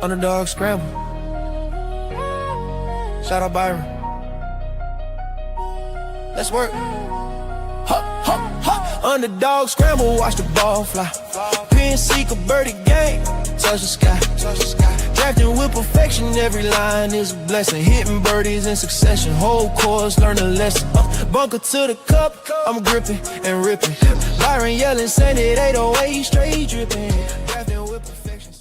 Underdog scramble. Shout out Byron. Let's work. Ha, ha, ha. Underdog scramble, watch the ball fly. Pin seek a birdie game, touch the sky. Drafting with perfection, every line is a blessing. Hitting birdies in succession, whole course, learn a lesson. Bunker to the cup, I'm gripping and ripping. Byron yelling, send it 808, straight dripping. Drafting with perfection.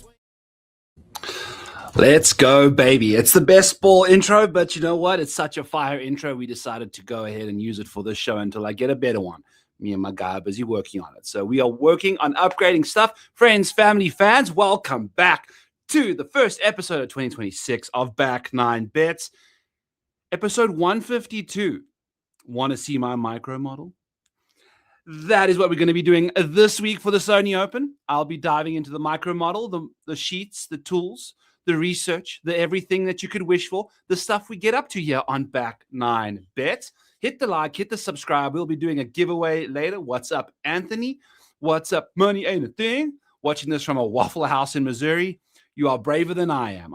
Let's go, baby. It's the best ball intro, but you know what? It's such a fire intro, we decided to go ahead and use it for this show until I get a better one. Me and my guy are busy working on it. So we are working on upgrading stuff. Friends, family, fans, welcome back to the first episode of 2026 of Back 9 Bets. Episode 152. Want to see my micro model? That is what we're going to be doing this week for the SONY Open. I'll be diving into the micro model, the sheets, the tools, the research, the everything that you could wish for, the stuff we get up to here on Back 9 Bets. Hit the like, hit the subscribe. We'll be doing a giveaway later. What's up, Anthony? What's up, Money Ain't a Thing? Watching this from a Waffle House in Missouri. You are braver than I am.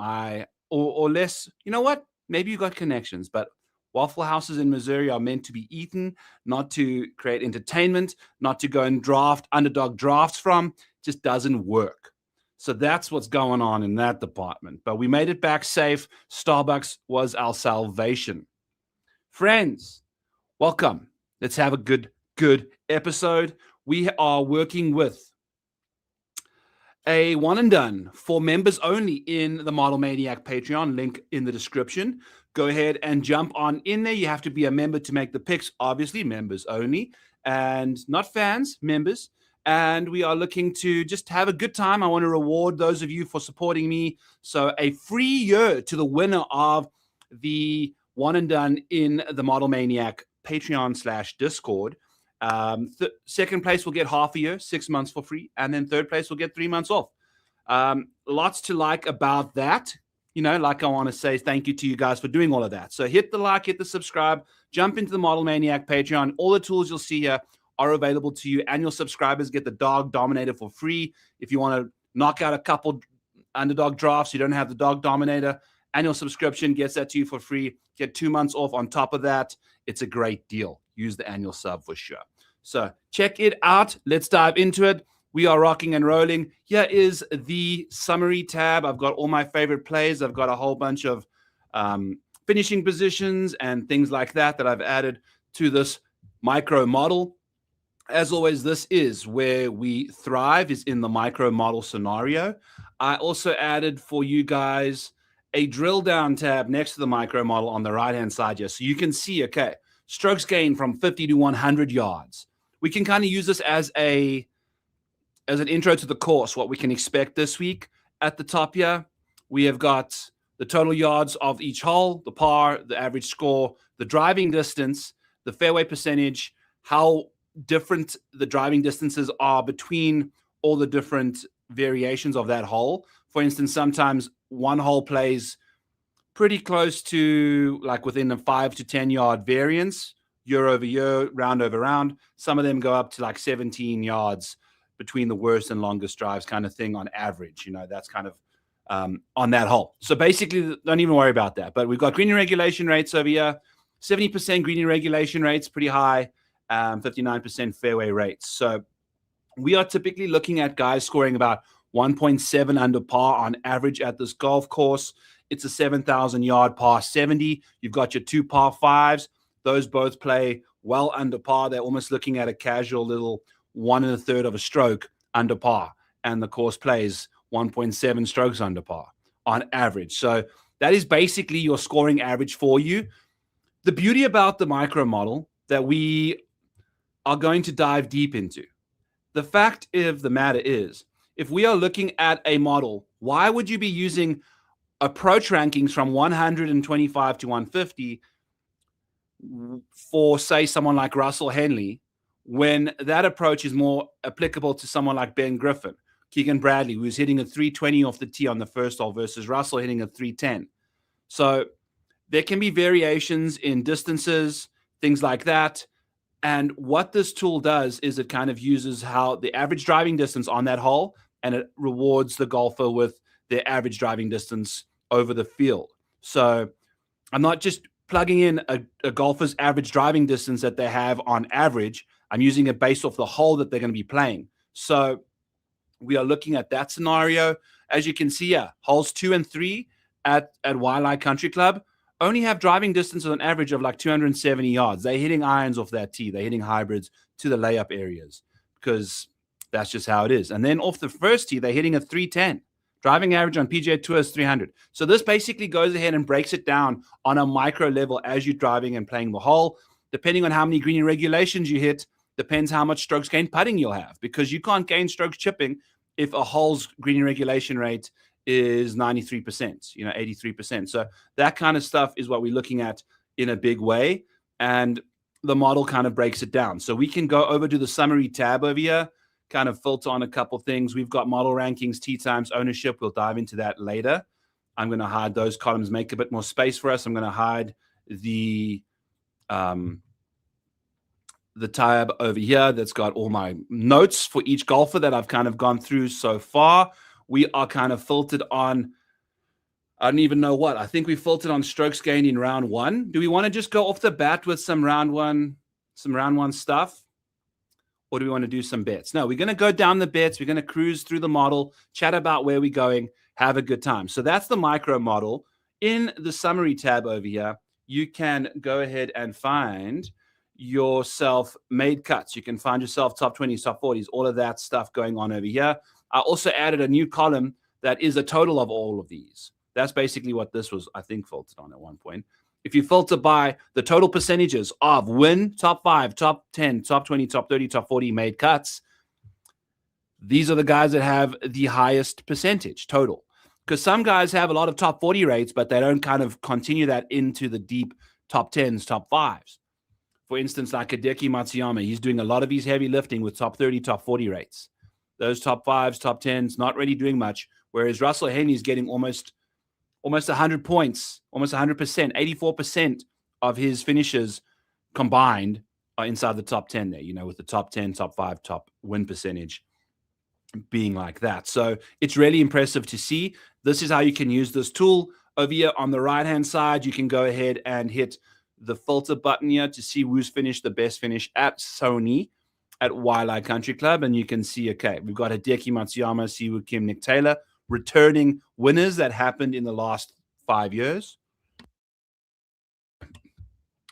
Or less. You know what? Maybe you got connections, but Waffle Houses in Missouri are meant to be eaten, not to create entertainment, not to go and draft underdog drafts from. It just doesn't work. So that's what's going on in that department. But we made it back safe. Starbucks was our salvation. Friends, welcome. Let's have a good episode. We are working with a one and done for members only in the Model Maniac Patreon, link in the description. Go ahead and jump on in there. You have to be a member to make the picks, obviously, members only, and not fans, members. And we are looking to just have a good time. I want to reward those of you for supporting me. So a free year to the winner of the one and done in the Model Maniac Patreon/Discord. Second place will get half a year, 6 months for free. And then third place will get 3 months off. Lots to like about that. You know, like I want to say thank you to you guys for doing all of that. So hit the like, hit the subscribe, jump into the Model Maniac Patreon. All the tools you'll see here are available to you. Annual subscribers get the Dog Dominator for free. If you want to knock out a couple underdog drafts, you don't have the Dog Dominator, annual subscription gets that to you for free. Get 2 months off on top of that. It's a great deal. Use the annual sub for sure. So check it out. Let's dive into it. We are rocking and rolling. Here is the summary tab. I've got all my favorite plays. I've got a whole bunch of finishing positions and things like that I've added to this micro model. As always, this is where we thrive, is in the micro model scenario. I also added for you guys a drill down tab next to the micro model on the right-hand side here. So you can see, okay, strokes gained from 50 to 100 yards. We can kind of use this as an intro to the course, what we can expect this week. At the top here, we have got the total yards of each hole, the par, the average score, the driving distance, the fairway percentage, how different the driving distances are between all the different variations of that hole. For instance, sometimes one hole plays pretty close to like within a 5 to 10 yard variance, year over year, round over round. Some of them go up to like 17 yards between the worst and longest drives kind of thing on average. You know, that's kind of on that hole. So basically, don't even worry about that. But we've got green regulation rates over here, 70% green regulation rates, pretty high, 59% fairway rates. So we are typically looking at guys scoring about 1.7 under par on average at this golf course. It's a 7,000 yard par 70. You've got your two par fives. Those both play well under par. They're almost looking at a casual little 1 1/3 of a stroke under par. And the course plays 1.7 strokes under par on average. So that is basically your scoring average for you. The beauty about the micro model that we are going to dive deep into, the fact of the matter is, if we are looking at a model, why would you be using approach rankings from 125 to 150 for, say, someone like Russell Henley, when that approach is more applicable to someone like Ben Griffin, Keegan Bradley, who's hitting a 320 off the tee on the first hole versus Russell hitting a 310. So there can be variations in distances, things like that. And what this tool does is it kind of uses how the average driving distance on that hole, and it rewards the golfer with their average driving distance over the field. So I'm not just plugging in a golfer's average driving distance that they have on average. I'm using it based off the hole that they're going to be playing. So we are looking at that scenario. As you can see, holes 2 and 3 at Waialae Country Club only have driving distances on average of like 270 yards. They're hitting irons off that tee. They're hitting hybrids to the layup areas because that's just how it is. And then off the first tee, they're hitting a 310. Driving average on PGA Tour is 300. So this basically goes ahead and breaks it down on a micro level as you're driving and playing the hole. Depending on how many green regulations you hit, depends how much strokes gained putting you'll have, because you can't gain strokes chipping if a hole's green regulation rate is 93%, 83%. So that kind of stuff is what we're looking at in a big way. And the model kind of breaks it down. So we can go over to the summary tab over here, kind of filter on a couple things. We've got model rankings, tee times, ownership. We'll dive into that later. I'm going to hide those columns, make a bit more space for us. I'm going to hide the tab over here that's got all my notes for each golfer that I've kind of gone through so far. We are kind of filtered on, I don't even know what. I think we filtered on strokes gained in round 1. Do we want to just go off the bat with some round one stuff? Or do we want to do some bets? No, we're going to go down the bets. We're going to cruise through the model, chat about where we're going, have a good time. So that's the micro model. In the summary tab over here, you can go ahead and find yourself made cuts. You can find yourself top 20s, top 40s, all of that stuff going on over here. I also added a new column that is a total of all of these. That's basically what this was, I think, filtered on at one point. If you filter by the total percentages of win, top 5, top 10, top 20, top 30, top 40 made cuts, these are the guys that have the highest percentage total. Because some guys have a lot of top 40 rates, but they don't kind of continue that into the deep top 10s, top 5s. For instance, like Hideki Matsuyama, he's doing a lot of his heavy lifting with top 30, top 40 rates. Those top 5s, top 10s, not really doing much, whereas Russell Henley is getting almost 100 points, almost 100%, 84% of his finishes combined are inside the top 10 there, with the top 10, top 5, top win percentage being like that. So it's really impressive to see. This is how you can use this tool. Over here on the right-hand side, you can go ahead and hit the filter button here to see who's finished the best finish at SONY at Waialae Country Club. And you can see, okay, we've got Hideki Matsuyama, Siwoo Kim, Nick Taylor, returning winners that happened in the last 5 years.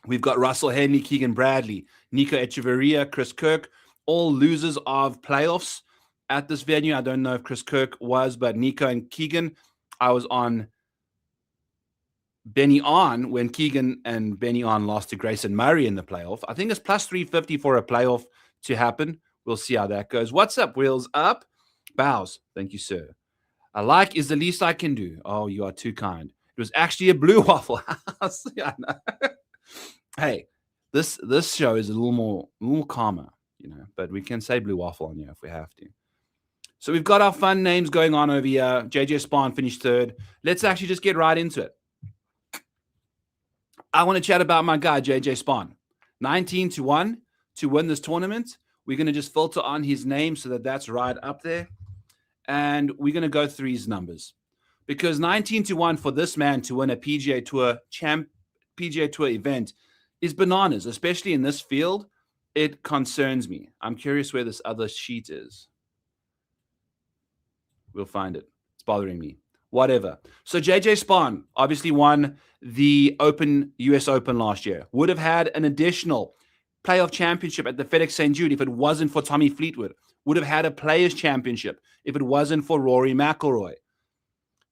We've got Russell Henley, Keegan Bradley, Nico Echeverria, Chris Kirk, all losers of playoffs at this venue. I don't know if Chris Kirk was, but Nico and Keegan, I was on Benny On when Keegan and Benny On lost to Grayson Murray in the playoff. I think it's plus 350 for a playoff to happen. We'll see how that goes. What's up, Wheels Up? Bows. Thank you, sir. A like is the least I can do. Oh, you are too kind. It was actually a blue waffle house. Yeah, I know. Hey, this show is a little more calmer, but we can say blue waffle on here if we have to. So we've got our fun names going on over here. JJ Spahn finished 3rd. Let's actually just get right into it. I want to chat about my guy, JJ Spahn. 19-1 to win this tournament. We're going to just filter on his name so that that's right up there. And we're going to go through his numbers. Because 19-1 for this man to win a PGA Tour event is bananas, especially in this field. It concerns me. I'm curious where this other sheet is. We'll find it. It's bothering me. Whatever. So JJ Spahn obviously won the US Open last year. Would have had an additional playoff championship at the FedEx St. Jude if it wasn't for Tommy Fleetwood. Would have had a Players Championship if it wasn't for Rory McIlroy.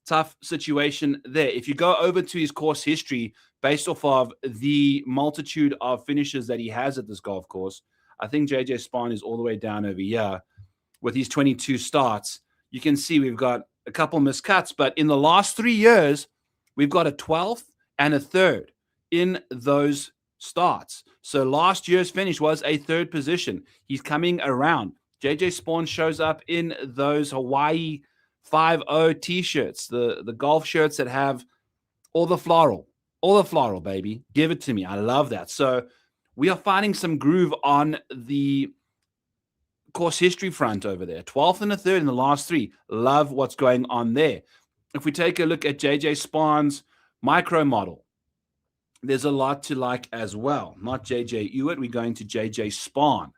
Tough situation there. If you go over to his course history, based off of the multitude of finishes that he has at this golf course, I think JJ Spahn is all the way down over here with his 22 starts. You can see we've got a couple miscuts, but in the last 3 years, we've got a 12th and a 3rd in those starts. So last year's finish was a 3rd position. He's coming around. JJ Spahn shows up in those Hawaii 5-0 t-shirts, the golf shirts that have all the floral, baby. Give it to me. I love that. So we are finding some groove on the course history front over there. 12th and a 3rd in the last 3. Love what's going on there. if we take a look at JJ Spahn's micro model, there's a lot to like as well. Not JJ Ewart, we're going to JJ Spahn.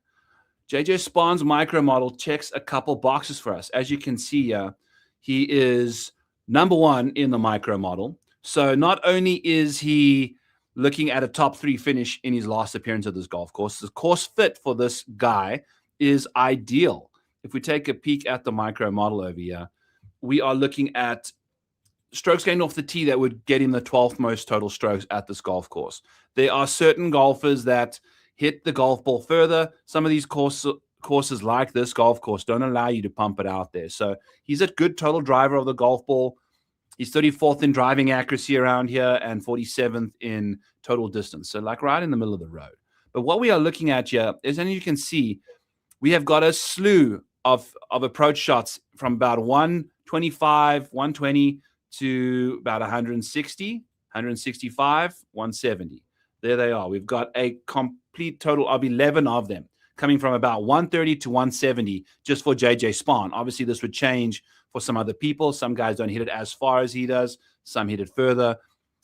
JJ Spahn's micro model checks a couple boxes for us. As you can see here, he is number one in the micro model. So not only is he looking at a top 3 finish in his last appearance at this golf course, the course fit for this guy is ideal. If we take a peek at the micro model over here, we are looking at strokes gained off the tee that would get him the 12th most total strokes at this golf course. There are certain golfers that hit the golf ball further. Some of these courses like this golf course don't allow you to pump it out there. So he's a good total driver of the golf ball. He's 34th in driving accuracy around here and 47th in total distance. So like right in the middle of the road. But what we are looking at here is, and you can see, we have got a slew of approach shots from about 125, 120 to about 160, 165, 170. There they are. We've got a complete total of 11 of them coming from about 130 to 170 just for JJ Spahn. Obviously, this would change for some other people. Some guys don't hit it as far as he does. Some hit it further.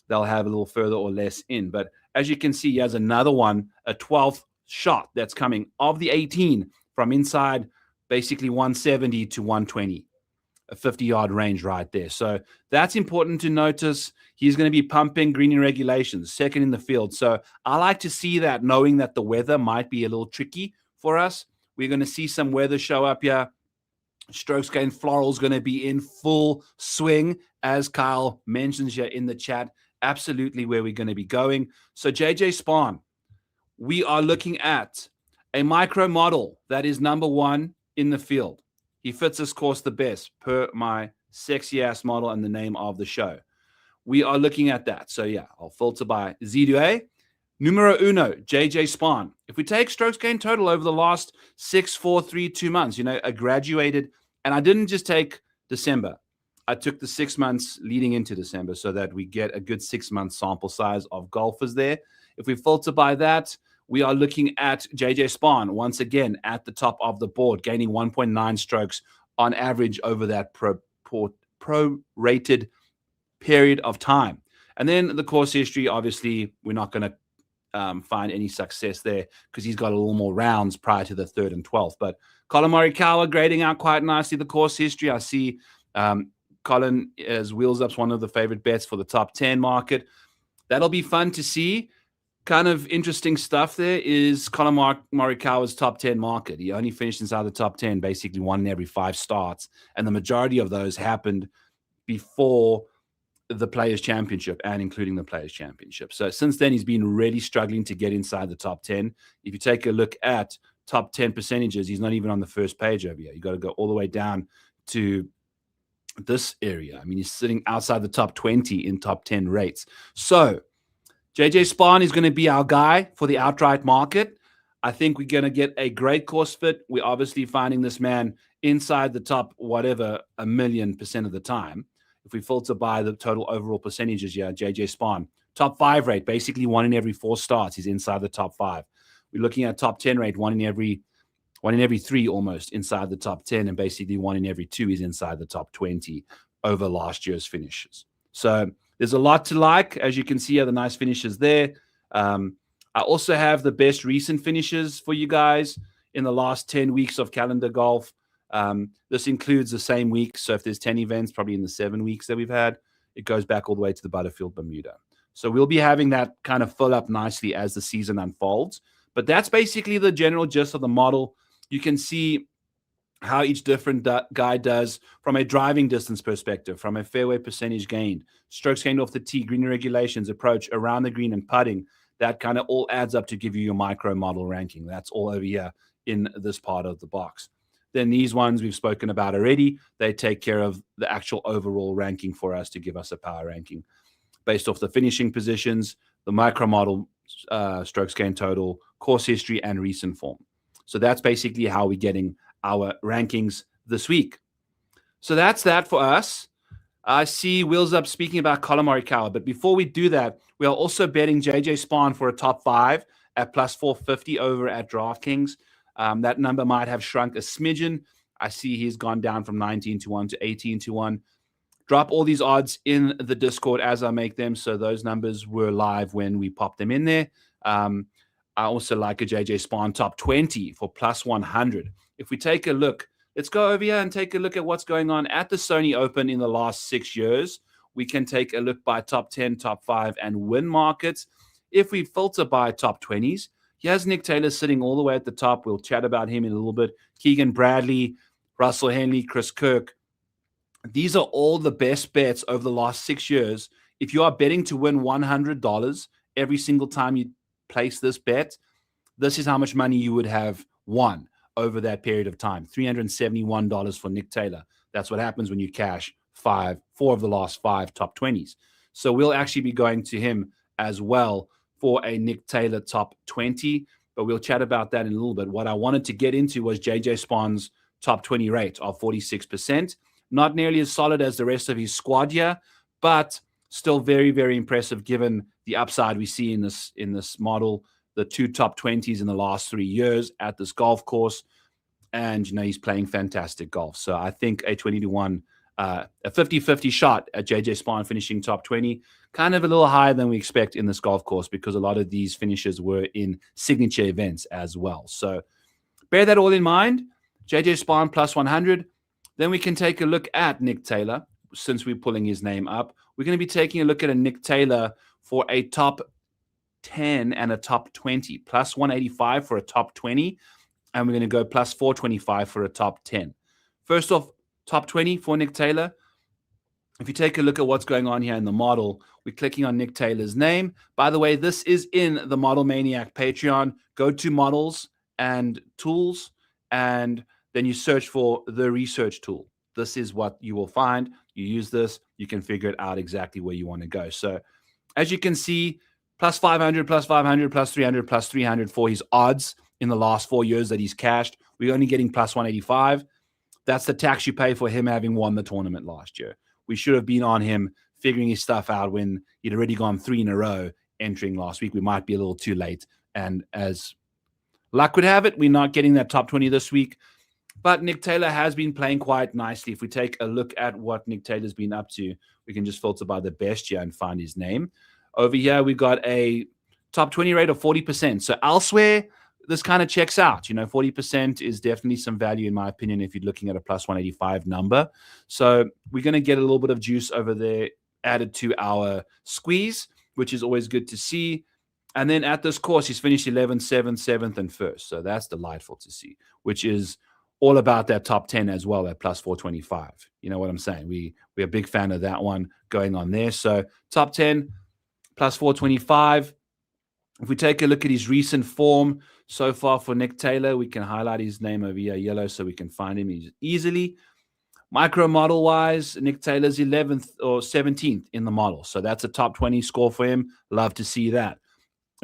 They'll have a little further or less in. But as you can see, he has another one, a 12th shot that's coming of the 18 from inside basically 170 to 120. A 50-yard range right there. So that's important to notice. He's going to be pumping green in regulations, second in the field. So I like to see that, knowing that the weather might be a little tricky for us. We're going to see some weather show up here. Strokes gain floral is going to be in full swing, as Kyle mentions here in the chat. Absolutely where we're going to be going. So JJ Spahn, we are looking at a micro model that is number one in the field. He fits this course the best per my sexy ass model and the name of the show. We are looking at that. So yeah, I'll filter by Z2A. Numero uno, JJ Spahn. If we take strokes gain total over the last 6, 4, 3, 2 months, I graduated, and I didn't just take December. I took the 6 months leading into December so that we get a good 6-month sample size of golfers there. If we filter by that, we are looking at JJ Spahn once again at the top of the board, gaining 1.9 strokes on average over that prorated period of time. And then the course history, obviously, we're not going to find any success there because he's got a little more rounds prior to the 3rd and 12th. But Colin Morikawa grading out quite nicely the course history. I see Colin as Wheels Up's one of the favorite bets for the top 10 market. That'll be fun to see. Kind of interesting stuff there is Colin Morikawa's top 10 market. He only finished inside the top 10, basically 1 in every 5 starts. And the majority of those happened before the Players' Championship and including the Players' Championship. So since then, he's been really struggling to get inside the top 10. If you take a look at top 10 percentages, he's not even on the first page over here. You got to go all the way down to this area. I mean, he's sitting outside the top 20 in top 10 rates. So JJ Spahn is going to be our guy for the outright market. I think we're going to get a great course fit. We're obviously finding this man inside the top, whatever, 1,000,000% of the time. If we filter by the total overall percentages, yeah, JJ Spahn, top 5 rate, basically 1 in every 4 starts. He's inside the top 5. We're looking at top 10 rate, 1 in every 3 almost inside the top 10, and basically 1 in every 2 is inside the top 20 over last year's finishes. So there's a lot to like. As you can see, are the nice finishes there. I also have the best recent finishes for you guys in the last 10 weeks of calendar golf. This includes the same week. So if there's 10 events, probably in the 7 weeks that we've had, it goes back all the way to the Butterfield Bermuda. So we'll be having that kind of fill up nicely as the season unfolds. But that's basically the general gist of the model. You can see how each different guy does from a driving distance perspective, from a fairway percentage gained, strokes gained off the tee, green regulations, approach around the green, and putting. That kind of all adds up to give you your micro model ranking. That's all over here in this part of the box. Then these ones we've spoken about already. They take care of the actual overall ranking for us to give us a power ranking based off the finishing positions, the micro model, strokes gained total, course history, and recent form. So that's basically how we're getting our rankings this week. So that's that for us. I see Wheels Up speaking about Colin Morikawa, but before we do that, we are also betting JJ Spahn for a top 5 at plus 450 over at DraftKings. That number might have shrunk a smidgen. I see he's gone down from 19 to 1 to 18 to 1. drop all these odds in the Discord as I make them. So those numbers were live when we popped them in there. I also like a JJ Spahn top 20 for plus 100. If we take a look, let's go over here and take a look at what's going on at the SONY Open in the last 6 years. We can take a look by top 10, top 5, and win markets. If we filter by top 20s, here's Nick Taylor sitting all the way at the top. We'll chat about him in a little bit. Keegan Bradley, Russell Henley, Chris Kirk. These are all the best bets over the last 6 years. If you are betting to win $100 every single time you place this bet, this is how much money you would have won over that period of time. $371 for Nick Taylor. That's what happens when you cash four of the last 5 top 20s. So we'll actually be going to him as well for a Nick Taylor top 20, but we'll chat about that in a little bit. What I wanted to get into was JJ Spahn's top 20 rate of 46%. Not nearly as solid as the rest of his squad here, but still very, very impressive given the upside we see in this model. The 2 top 20s in the last 3 years at this golf course. And, he's playing fantastic golf. So I think a 20-1, a 50-50 shot at JJ Spahn finishing top 20, kind of a little higher than we expect in this golf course because a lot of these finishes were in signature events as well. So bear that all in mind. JJ Spahn plus 100. Then we can take a look at Nick Taylor. Since we're pulling his name up, we're going to be taking a look at a Nick Taylor for a top 10 and a top 20, plus 185 for a top 20, and we're going to go plus 425 for a top 10. First off, top 20 for Nick Taylor. If you take a look at what's going on here in the model, we're clicking on Nick Taylor's name. By the way, this is in the Model Maniac Patreon. Go to Models and Tools, and then you search for the research tool. This is what you will find. You use this, you can figure it out exactly where you want to go. So as you can see, plus 500, plus 500, plus 300, plus 300 for his odds in the last 4 years that he's cashed. We're only getting plus 185. That's the tax you pay for him having won the tournament last year. We should have been on him figuring his stuff out when he'd already gone 3 in a row entering last week. We might be a little too late. And as luck would have it, we're not getting that top 20 this week. But Nick Taylor has been playing quite nicely. If we take a look at what Nick Taylor's been up to, we can just filter by the best here and find his name. Over here, we've got a top 20 rate of 40%. So elsewhere, this kind of checks out. 40% is definitely some value, in my opinion, if you're looking at a plus 185 number. So we're going to get a little bit of juice over there added to our squeeze, which is always good to see. And then at this course, he's finished 11th, 7th, 7th, and 1st. So that's delightful to see, which is all about that top 10 as well at plus 425. You know what I'm saying? We're a big fan of that one going on there. So top 10, plus 425. If we take a look at his recent form so far for Nick Taylor, we can highlight his name over here, yellow, so we can find him easily. Micro model wise, Nick Taylor's 11th or 17th in the model. So that's a top 20 score for him. Love to see that.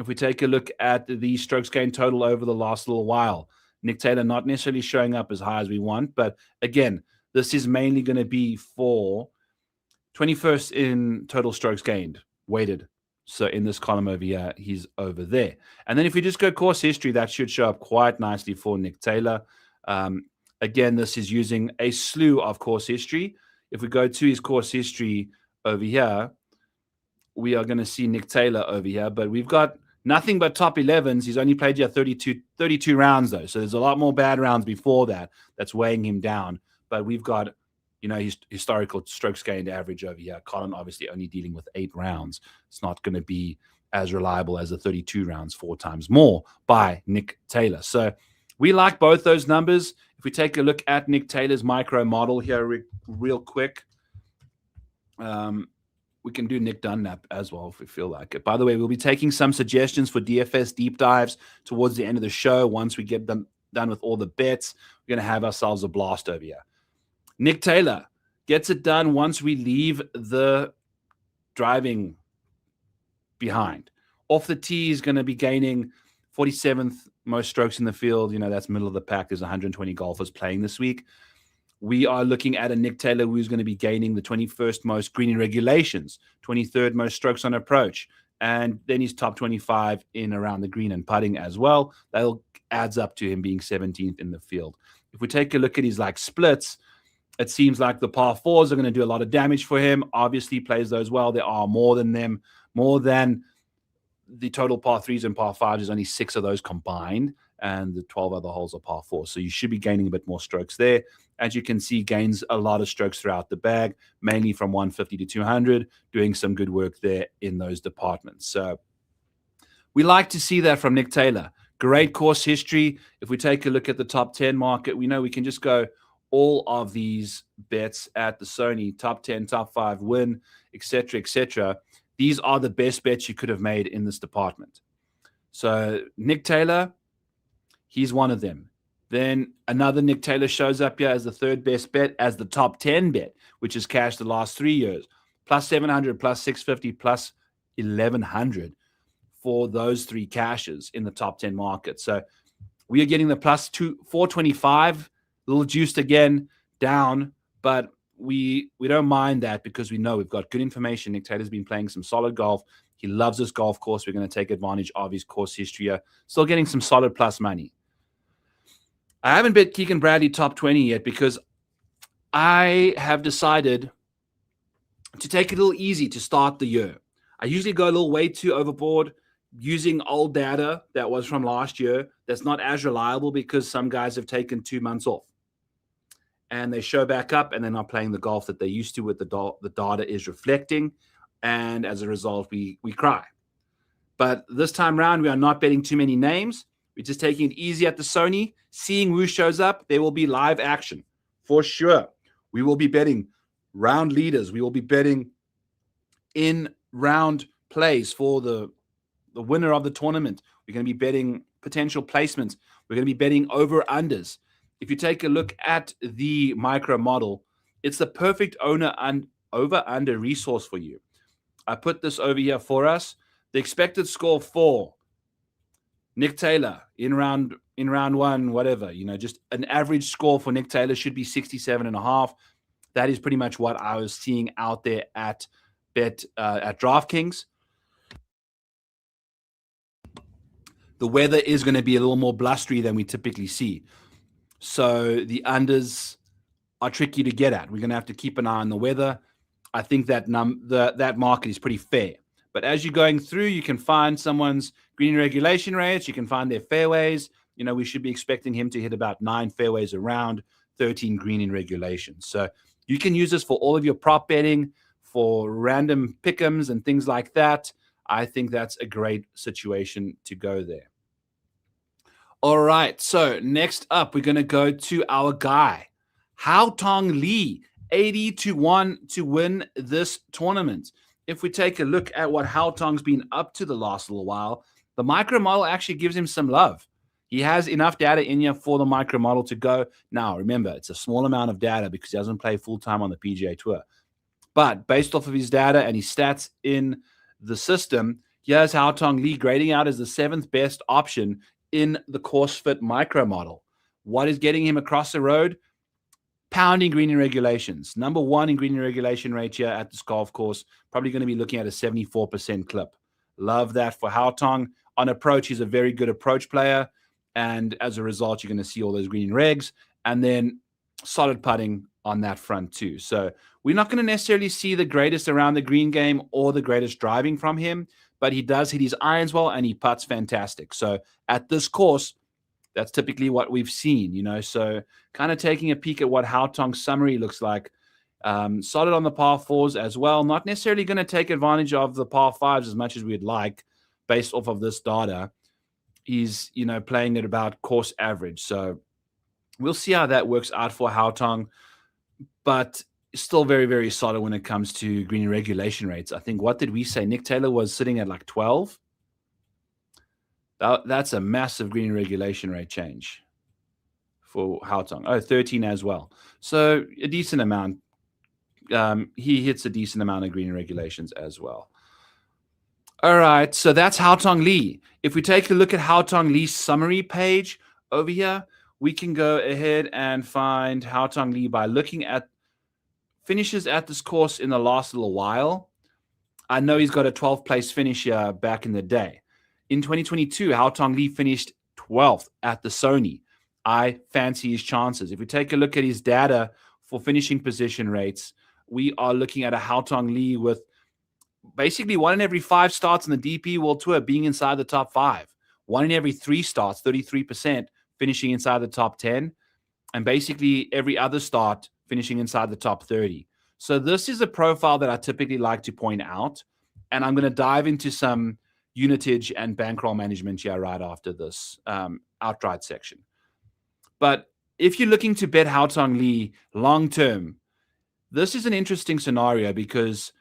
If we take a look at the strokes gained total over the last little while, Nick Taylor not necessarily showing up as high as we want. But again, this is mainly going to be for 21st in total strokes gained, weighted. So in this column over here, he's over there. And then if we just go course history, that should show up quite nicely for Nick Taylor. Again, this is using a slew of course history. If we go to his course history over here, we are going to see Nick Taylor over here. But we've got nothing but top 11s. He's only played here 32 rounds, though. So there's a lot more bad rounds before that that's weighing him down. But we've got, his historical strokes gained average over here. Colin obviously only dealing with 8 rounds. It's not going to be as reliable as the 32 rounds, 4 times more by Nick Taylor. So we like both those numbers. If we take a look at Nick Taylor's micro model here real quick, we can do Nick Dunlap as well if we feel like it. By the way, we'll be taking some suggestions for DFS deep dives towards the end of the show. Once we get them done with all the bets, we're going to have ourselves a blast over here. Nick Taylor gets it done once we leave the driving behind. Off the tee, he's going to be gaining 47th most strokes in the field. That's middle of the pack. There's 120 golfers playing this week. We are looking at a Nick Taylor who's going to be gaining the 21st most green in regulations, 23rd most strokes on approach, and then he's top 25 in around the green and putting as well. That adds up to him being 17th in the field. If we take a look at his splits, It seems like the par fours are going to do a lot of damage for him. Obviously, plays those well. There are more than them, more than the total par threes and par fives. There's only 6 of those combined, and the 12 other holes are par fours. So you should be gaining a bit more strokes there. As you can see, gains a lot of strokes throughout the bag, mainly from 150 to 200, doing some good work there in those departments. So we like to see that from Nick Taylor. Great course history. If we take a look at the top 10 market, we know we can just go all of these bets at the Sony, top 10, top 5, win, etc., etc. These are the best bets you could have made in this department. So Nick Taylor, he's one of them. Then another Nick Taylor shows up here as the third best bet, as the top 10 bet, which has cashed the last 3 years. Plus 700, plus 650, plus 1100 for those 3 cashes in the top 10 market. So we are getting the plus 425, a little juiced again, down, but we don't mind that because we know we've got good information. Nick Taylor's been playing some solid golf. He loves this golf course. We're going to take advantage of his course history here. Still getting some solid plus money. I haven't bet Keegan Bradley top 20 yet because I have decided to take it a little easy to start the year. I usually go a little way too overboard using old data that was from last year that's not as reliable because some guys have taken 2 months off. And they show back up and they're not playing the golf that they used to with the data is reflecting. And as a result, we cry. But this time around, we are not betting too many names. We're just taking it easy at the Sony. Seeing who shows up, there will be live action for sure. We will be betting round leaders. We will be betting in round plays for the winner of the tournament. We're going to be betting potential placements. We're going to be betting over-unders. If you take a look at the micro model, it's the perfect over-under resource for you. I put this over here for us. The expected score for Nick Taylor in round 1, whatever, just an average score for Nick Taylor should be 67.5. That is pretty much what I was seeing out there at DraftKings. The weather is going to be a little more blustery than we typically see. So the unders are tricky to get at. We're going to have to keep an eye on the weather. I think that that market is pretty fair. But as you're going through, you can find someone's green regulation rates. You can find their fairways. We should be expecting him to hit about 9 fairways around, 13 green in regulation. So you can use this for all of your prop betting, for random pick'ems and things like that. I think that's a great situation to go there. All right, so next up, we're going to go to our guy, Haotong Li, 80-1 to win this tournament. If we take a look at what Haotong's been up to the last little while, the micro model actually gives him some love. He has enough data in here for the micro model to go. Now, remember, it's a small amount of data because he doesn't play full-time on the PGA Tour. But based off of his data and his stats in the system, here's Haotong Li grading out as the 7th best option in the course fit micro model. What is getting him across the road? Pounding green in regulations. Number 1 in green in regulation rate here at this golf course. Probably going to be looking at a 74% clip. Love that for Haotong. On approach, he's a very good approach player. And as a result, you're going to see all those green regs. And then solid putting on that front too. So we're not going to necessarily see the greatest around the green game or the greatest driving from him. But he does hit his irons well and he putts fantastic. So at this course, that's typically what we've seen, So kind of taking a peek at what Haotong's summary looks like. Solid on the par 4s as well. Not necessarily going to take advantage of the par 5s as much as we'd like based off of this data. He's, playing at about course average. So we'll see how that works out for Haotong. But still very, very solid when it comes to green regulation rates. I think, what did we say? Nick Taylor was sitting at like 12. That's a massive green regulation rate change for Haotong. Oh, 13 as well. So a decent amount. He hits a decent amount of green regulations as well. All right, so that's Haotong Li. If we take a look at Haotong Li's summary page over here, we can go ahead and find Haotong Li by looking at finishes at this course in the last little while. I know he's got a 12th place finish here back in the day. In 2022, Haotong Li finished 12th at the Sony. I fancy his chances. If we take a look at his data for finishing position rates, we are looking at a Haotong Li with basically 1 in every 5 starts in the DP World Tour being inside the top 5. 1 in every 3 starts, 33%, finishing inside the top 10. And basically every other start finishing inside the top 30. So this is a profile that I typically like to point out. And I'm going to dive into some unitage and bankroll management here right after this outright section. But if you're looking to bet Haotong Li long term, this is an interesting scenario because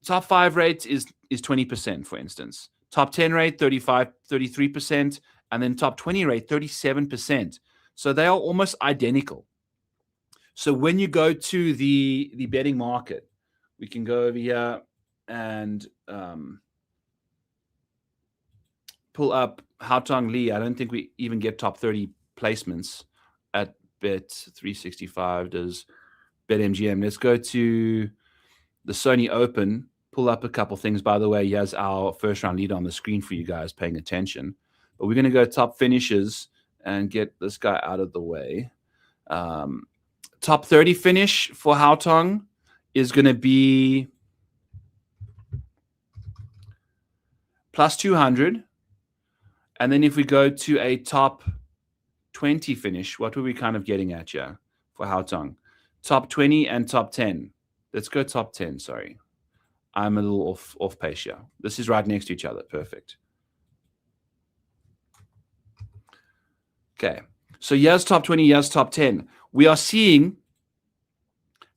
top 5 rate is 20%, for instance. Top 10 rate, 33%, and then top 20 rate, 37%. So they are almost identical. So when you go to the betting market, we can go over here and pull up Haotong Li. I don't think we even get top 30 placements at Bet365. Does BetMGM. Let's go to the SONY Open. Pull up a couple things. By the way, he has our first round lead on the screen for you guys paying attention. But we're going to go top finishes and get this guy out of the way. Top 30 finish for Haotong is going to be plus 200. And then if we go to a top 20 finish, what were we kind of getting at here for Haotong? Top 20 and top 10. Let's go top 10, sorry. I'm a little off pace here. This is right next to each other. Perfect. Okay. So here's top 20, here's top 10. We are seeing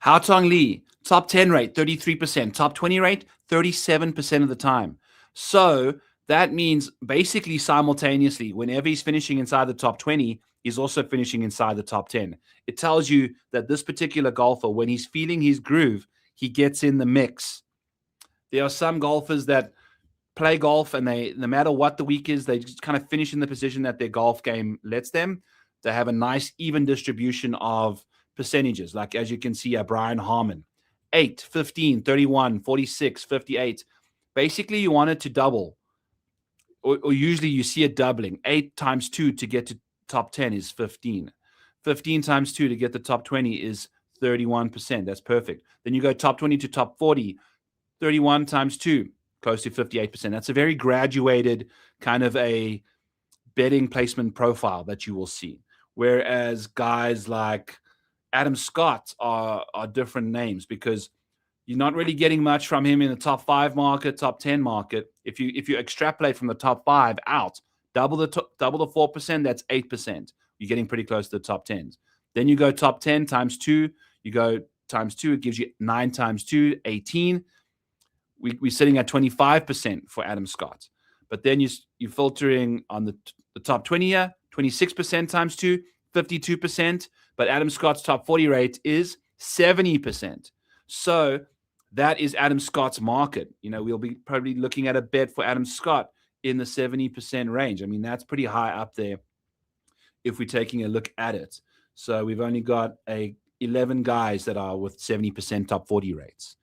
Haotong Li, top 10 rate, 33%. Top 20 rate, 37% of the time. So that means basically simultaneously, whenever he's finishing inside the top 20, he's also finishing inside the top 10. It tells you that this particular golfer, when he's feeling his groove, he gets in the mix. There are some golfers that play golf and they, no matter what the week is, they just kind of finish in the position that their golf game lets them. They have a nice even distribution of percentages. Like as you can see, Brian Harmon, 8, 15, 31, 46, 58. Basically, you want it to double. Or usually you see it doubling. 8 times 2 to get to top 10 is 15. 15 times 2 to get the top 20 is 31%. That's perfect. Then you go top 20 to top 40. 31 times 2, close to 58%. That's a very graduated kind of a betting placement profile that you will see. Whereas guys like Adam Scott are different names because you're not really getting much from him in the top 5 market, top 10 market. If you extrapolate from the top 5 out, double the 4%, that's 8%. You're getting pretty close to the top 10s. Then you go top 10 times 2. You go times 2, it gives you 9 times 2, 18. We're sitting at 25% for Adam Scott. But then you're filtering on the top 20 here, 26% times 2, 52%. But Adam Scott's top 40 rate is 70%. So that is Adam Scott's market. You know, we'll be probably looking at a bet for Adam Scott in the 70% range. I mean, that's pretty high up there if we're taking a look at it. So we've only got 11 guys that are with 70% top 40 rates.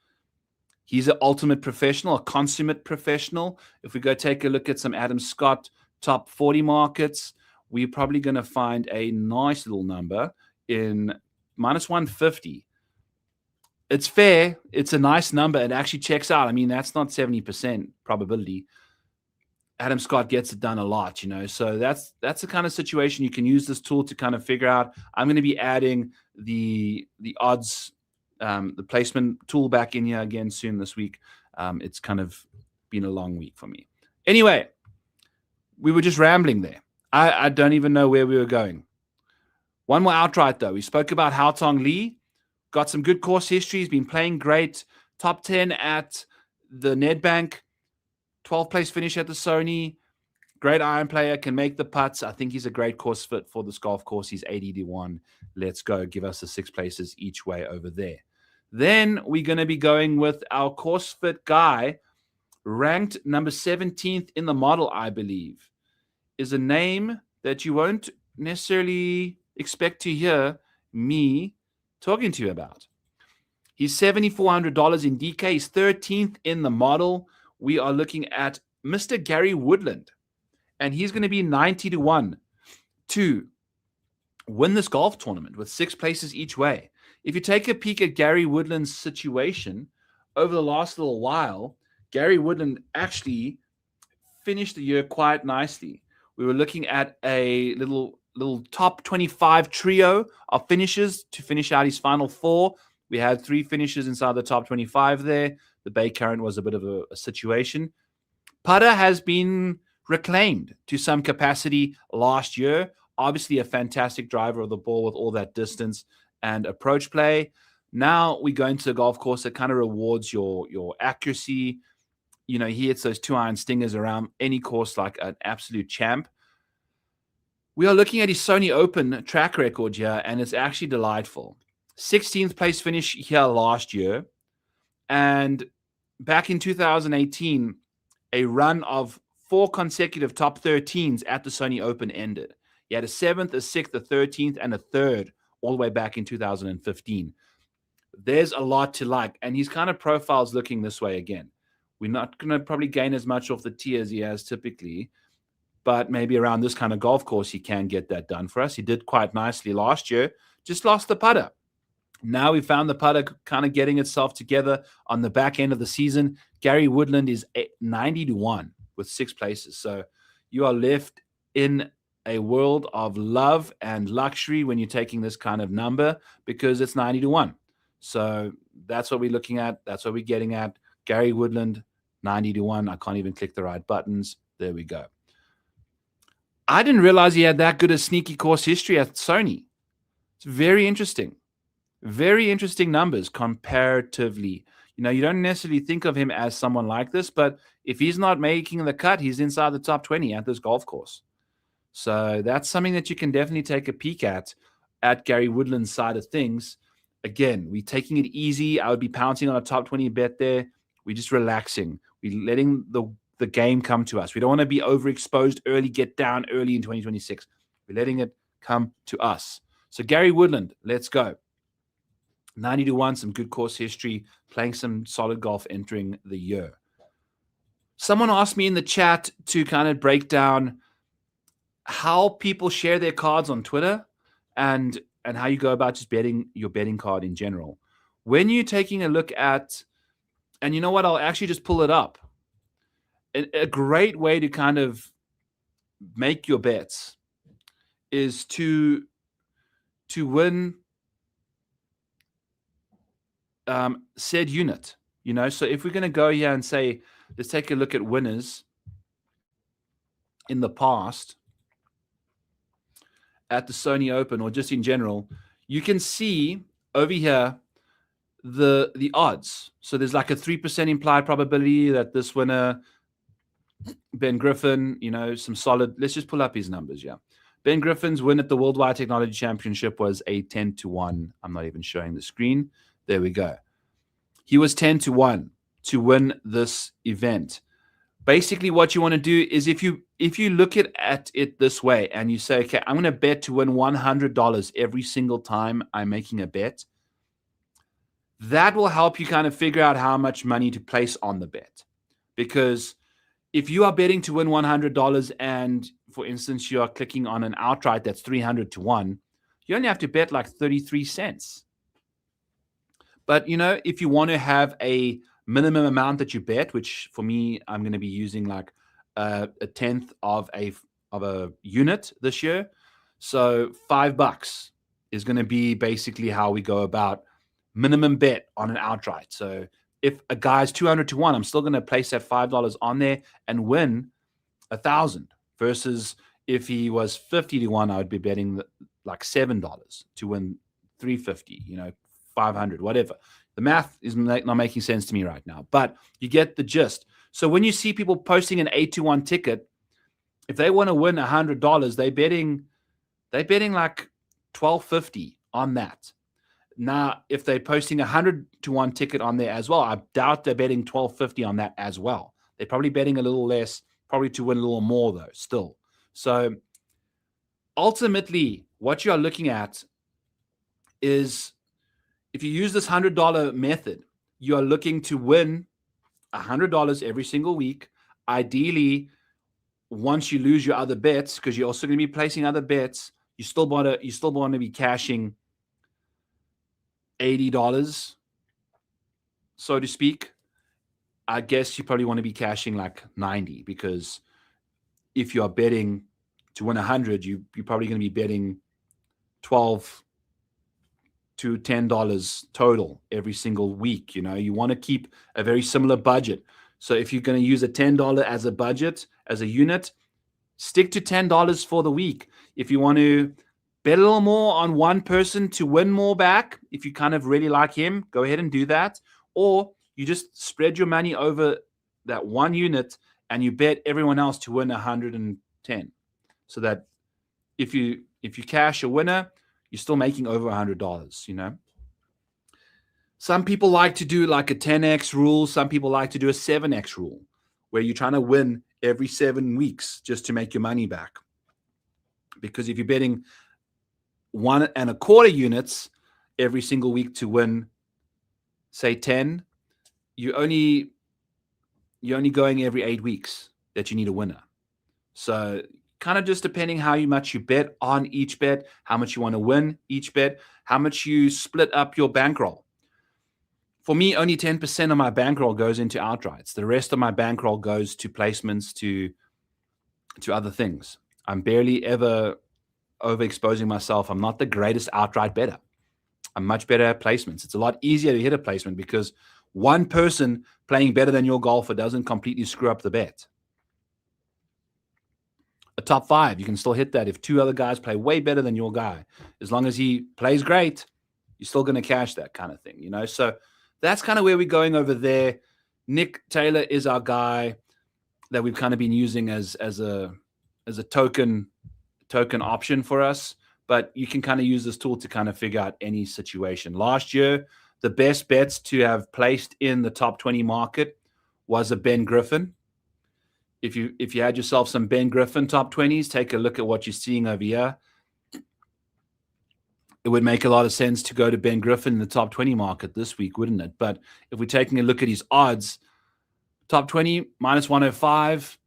He's an ultimate professional, a consummate professional. If we go take a look at some Adam Scott top 40 markets, we're probably going to find a nice little number in minus 150. It's fair. It's a nice number. It actually checks out. I mean, that's not 70% probability. Adam Scott gets it done a lot, you know. So that's the kind of situation you can use this tool to kind of figure out. I'm going to be adding the odds, the placement tool back in here again soon this week. It's kind of been a long week for me. Anyway, we were just rambling there. I don't even know where we were going. One more outright, though. We spoke about Haotong Li. Got some good course history. He's been playing great. Top 10 at the Nedbank. 12th place finish at the Sony. Great iron player. Can make the putts. I think he's a great course fit for this golf course. He's 80-1. Let's go. Give us the 6 places each way over there. Then we're going to be going with our course fit guy, ranked number 17th in the model, I believe. Is a name that you won't necessarily expect to hear me talking to you about. He's $7,400 in DK. He's 13th in the model. We are looking at Mr. Gary Woodland, and he's going to be 90-1 to win this golf tournament with 6 places each way. if you take a peek at Gary Woodland's situation over the last little while, Gary Woodland actually finished the year quite nicely. We were looking at a little top 25 trio of finishes to finish out his final 4. We had 3 finishes inside the top 25 there. The Bay Current was a bit of a situation. Putter has been reclaimed to some capacity last year. Obviously, a fantastic driver of the ball with all that distance and approach play. Now we go into a golf course that kind of rewards your accuracy. He hits those 2-iron stingers around any course like an absolute champ. We are looking at his SONY Open track record here, and it's actually delightful. 16th place finish here last year. And back in 2018, a run of 4 consecutive top 13s at the SONY Open ended. He had a 7th, a 6th, a 13th, and a 3rd all the way back in 2015. There's a lot to like, and his kind of profile's looking this way again. We're not going to probably gain as much off the tee as he has typically, but maybe around this kind of golf course, he can get that done for us. He did quite nicely last year, just lost the putter. Now we found the putter kind of getting itself together on the back end of the season. Gary Woodland is 90-1 with 6 places. So you are left in a world of love and luxury when you're taking this kind of number because it's 90-1. So that's what we're looking at. That's what we're getting at. Gary Woodland, 90-1. I can't even click the right buttons. There we go. I didn't realize he had that good a sneaky course history at Sony. It's very interesting. Very interesting numbers comparatively. You don't necessarily think of him as someone like this, but if he's not making the cut, he's inside the top 20 at this golf course. So that's something that you can definitely take a peek at Gary Woodland's side of things. Again, we're taking it easy. I would be pouncing on a top 20 bet there. We're just relaxing. We're letting the game come to us. We don't want to be overexposed early, get down early in 2026. We're letting it come to us. So Gary Woodland, let's go. 90-1, some good course history, playing some solid golf entering the year. Someone asked me in the chat to kind of break down how people share their cards on Twitter and how you go about just betting your betting card in general. When you're taking a look at, and you know what, I'll actually just pull it up. A great way to kind of make your bets is to win said unit. So if we're going to go here and say, let's take a look at winners in the past at the SONY Open or just in general, you can see over here the odds. So there's like a 3% implied probability that this winner, Ben Griffin, some solid, let's just pull up his numbers. Yeah. Ben Griffin's win at the Worldwide Technology Championship was a 10-1. I'm not even showing the screen. There we go. He was 10-1 to win this event. Basically, what you want to do is if you look at it this way and you say, okay, I'm going to bet to win $100 every single time I'm making a bet, that will help you kind of figure out how much money to place on the bet. Because if you are betting to win $100 and, for instance, you are clicking on an outright that's 300-1, you only have to bet like 33 cents. But, if you want to have a minimum amount that you bet, which for me, I'm going to be using like a 1/10 of a unit this year. So $5 is going to be basically how we go about minimum bet on an outright. So if a guy's 200-1, I'm still going to place that $5 on there and win 1,000 versus if he was 50-1, I would be betting like $7 to win 350, 500, whatever. The math is not making sense to me right now, but you get the gist. So when you see people posting an 8-1 ticket, if they want to win $100, they're betting like $12.50 on that. Now, if they're posting a 100-1 ticket on there as well, I doubt they're betting $12.50 on that as well. They're probably betting a little less, probably to win a little more though, still. So ultimately, what you are looking at is if you use this $100 method, you are looking to win $100 every single week. Ideally, once you lose your other bets, because you're also going to be placing other bets, you still want to be cashing $80, so to speak, I guess you probably want to be cashing like 90, because if you are betting to win 100, you're probably going to be betting 12 to $10 total every single week. You want to keep a very similar budget. So if you're going to use a $10 as a budget, as a unit, stick to $10 for the week. If you want to bet a little more on one person to win more back, if you kind of really like him, go ahead and do that. Or you just spread your money over that one unit and you bet everyone else to win 110. So that if you cash a winner, you're still making over $100, Some people like to do like a 10x rule. Some people like to do a 7x rule, where you're trying to win every 7 weeks just to make your money back. Because if you're betting 1.25 units every single week to win, say 10, you're only going every 8 weeks that you need a winner. So kind of just depending how much you bet on each bet, how much you want to win each bet, how much you split up your bankroll. For me, only 10% of my bankroll goes into outrights. The rest of my bankroll goes to placements, to other things. I'm barely ever overexposing myself. I'm not the greatest outright bettor. I'm much better at placements. It's a lot easier to hit a placement because one person playing better than your golfer doesn't completely screw up the bet. A top 5, you can still hit that if 2 other guys play way better than your guy. As long as he plays great, you're still going to cash that kind of thing, So that's kind of where we're going over there. Nick Taylor is our guy that we've kind of been using as a token option for us. But you can kind of use this tool to kind of figure out any situation. Last year, the best bets to have placed in the top 20 market was a Ben Griffin. If you had yourself some Ben Griffin top 20s, take a look at what you're seeing over here. It would make a lot of sense to go to Ben Griffin in the top 20 market this week, wouldn't it? But if we're taking a look at his odds, top 20, minus 105.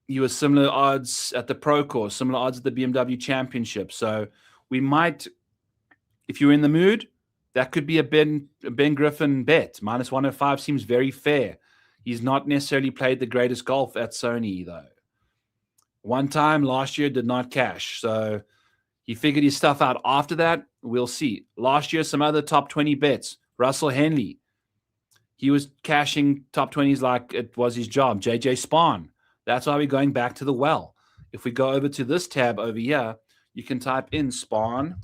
He was similar odds at the Pro Course, similar odds at the BMW Championship. So we might, if you're in the mood, that could be a Ben Griffin bet. Minus 105 seems very fair. He's not necessarily played the greatest golf at Sony, though. One time last year did not cash. So he figured his stuff out after that. We'll see. Last year, some other top 20 bets. Russell Henley. He was cashing top 20s like it was his job. JJ Spahn. That's why we're going back to the well. If we go over to this tab over here, you can type in Spahn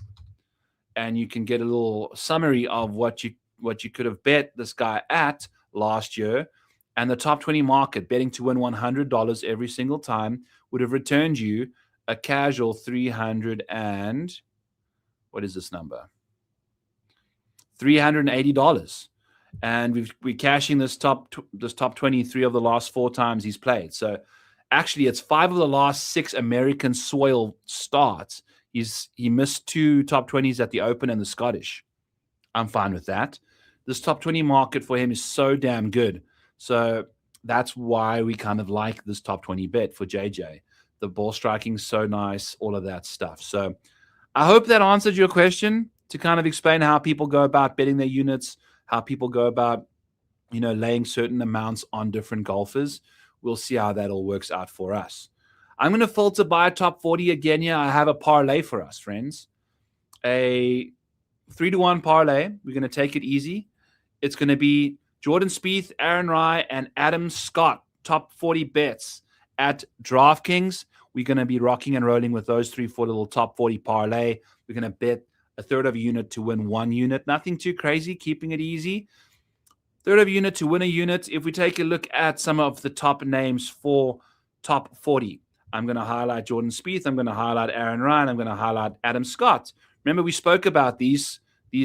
and you can get a little summary of what you could have bet this guy at last year. And the top 20 market, betting to win $100 every single time, would have returned you a casual 300 and what is this number? $380. And we're cashing this top 23 of the last 4 times he's played. So actually, it's 5 of the last 6 American soil starts. He missed 2 top 20s at the Open and the Scottish. I'm fine with that. This top 20 market for him is so damn good. So that's why we kind of like this top 20 bet for JJ. The ball striking is so nice, all of that stuff. So I hope that answered your question, to kind of explain how people go about betting their units, how people go about, laying certain amounts on different golfers. We'll see how that all works out for us. I'm going to filter by a top 40 again here. I have a parlay for us, friends. A 3-to-1 parlay. We're going to take it easy. It's going to be Jordan Spieth, Aaron Rai, and Adam Scott, top 40 bets at DraftKings. We're going to be rocking and rolling with those 3 for a little top 40 parlay. We're going to bet a third of a unit to win 1 unit. Nothing too crazy, keeping it easy. Third of a unit to win a unit. If we take a look at some of the top names for top 40, I'm going to highlight Jordan Spieth. I'm going to highlight Aaron Ryan. I'm going to highlight Adam Scott. Remember, we spoke about these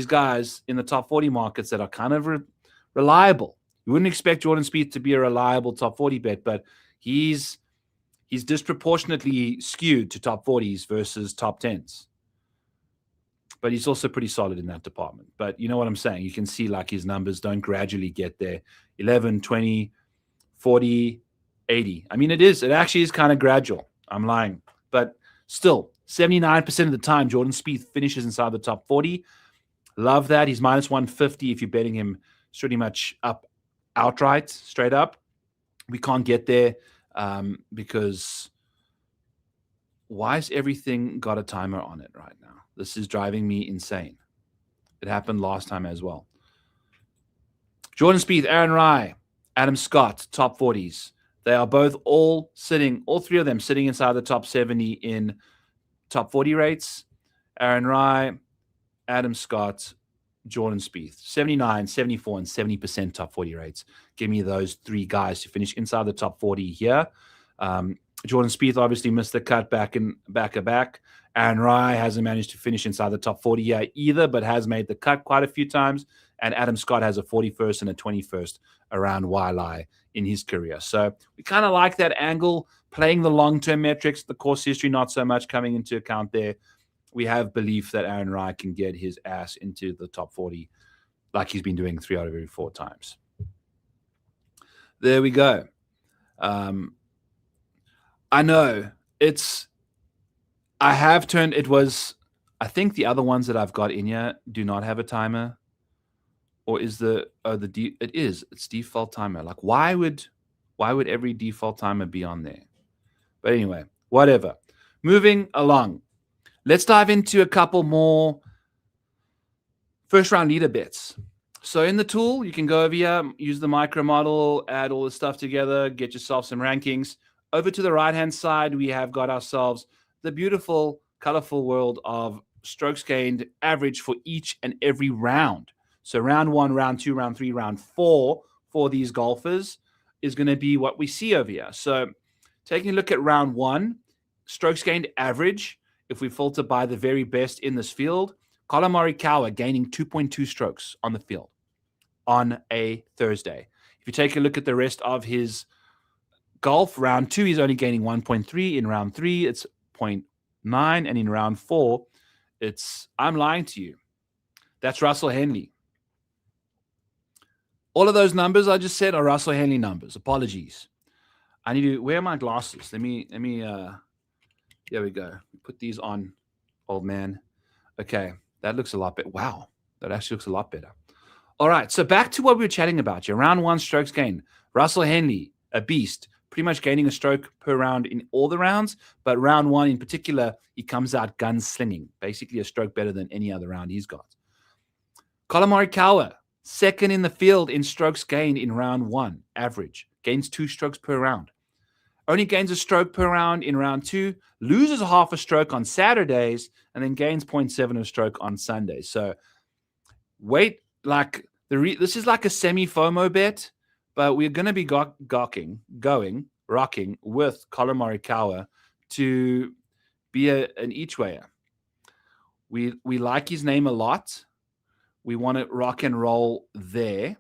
guys in the top 40 markets that are kind of reliable. You wouldn't expect Jordan Spieth to be a reliable top 40 bet, but he's disproportionately skewed to top 40s versus top 10s. But he's also pretty solid in that department. But you know what I'm saying? You can see like his numbers don't gradually get there. 11, 20, 40, 80. I mean, it actually is kind of gradual. I'm lying. But still, 79% of the time, Jordan Spieth finishes inside the top 40. Love that. He's minus 150 if you're betting him pretty much up outright, straight up. We can't get there because why has everything got a timer on it right now? This is driving me insane. It happened last time as well. Jordan Spieth, Aaron Rai, Adam Scott, top 40s. They are both all three of them sitting inside the top 70 in top 40 rates. Aaron Rai, Adam Scott, Jordan Spieth, 79, 74, and 70% top 40 rates. Give me those three guys to finish inside the top 40 here. Jordan Spieth obviously missed the cut back. Aaron Rai hasn't managed to finish inside the top 40 yet either, but has made the cut quite a few times. And Adam Scott has a 41st and a 21st around Waialae in his career. So we kind of like that angle, playing the long-term metrics, the course history not so much coming into account there. We have belief that Aaron Rai can get his ass into the top 40 like he's been doing 3 out of every 4 times. There we go. I know I think the other ones that I've got in here do not have a timer. Or is it's default timer. Like why would every default timer be on there? But anyway, whatever. Moving along. Let's dive into a couple more first round leader bets. So in the tool, you can go over here, use the micro model, add all the stuff together, get yourself some rankings. Over to the right-hand side, we have got ourselves the beautiful, colorful world of strokes gained average for each and every round. So round 1, round 2, round 3, round 4 for these golfers is going to be what we see over here. So taking a look at round 1, strokes gained average, if we filter by the very best in this field, Collin Morikawa gaining 2.2 strokes on the field on a Thursday. If you take a look at the rest of his golf, round 2, he's only gaining 1.3. In round 3, it's 0.9. And in round 4, I'm lying to you. That's Russell Henley. All of those numbers I just said are Russell Henley numbers. Apologies. I need to, where are my glasses? Let me, there we go. Put these on, old man. Okay. That looks a lot better. Wow. That actually looks a lot better. All right. So back to what we were chatting about here. Round 1 strokes gained. Russell Henley, a beast, pretty much gaining a stroke per round in all the rounds. But round 1 in particular, he comes out gunslinging. Basically a stroke better than any other round he's got. Collin Morikawa, second in the field in strokes gained in round 1, average. Gains 2 strokes per round. Only gains a stroke per round in round 2, loses half a stroke on Saturdays, and then gains 0.7 of a stroke on Sundays. So wait, this is like a semi-FOMO bet, but we're going to be rocking with Collin Morikawa to be an each-wayer. We like his name a lot. We want to rock and roll there.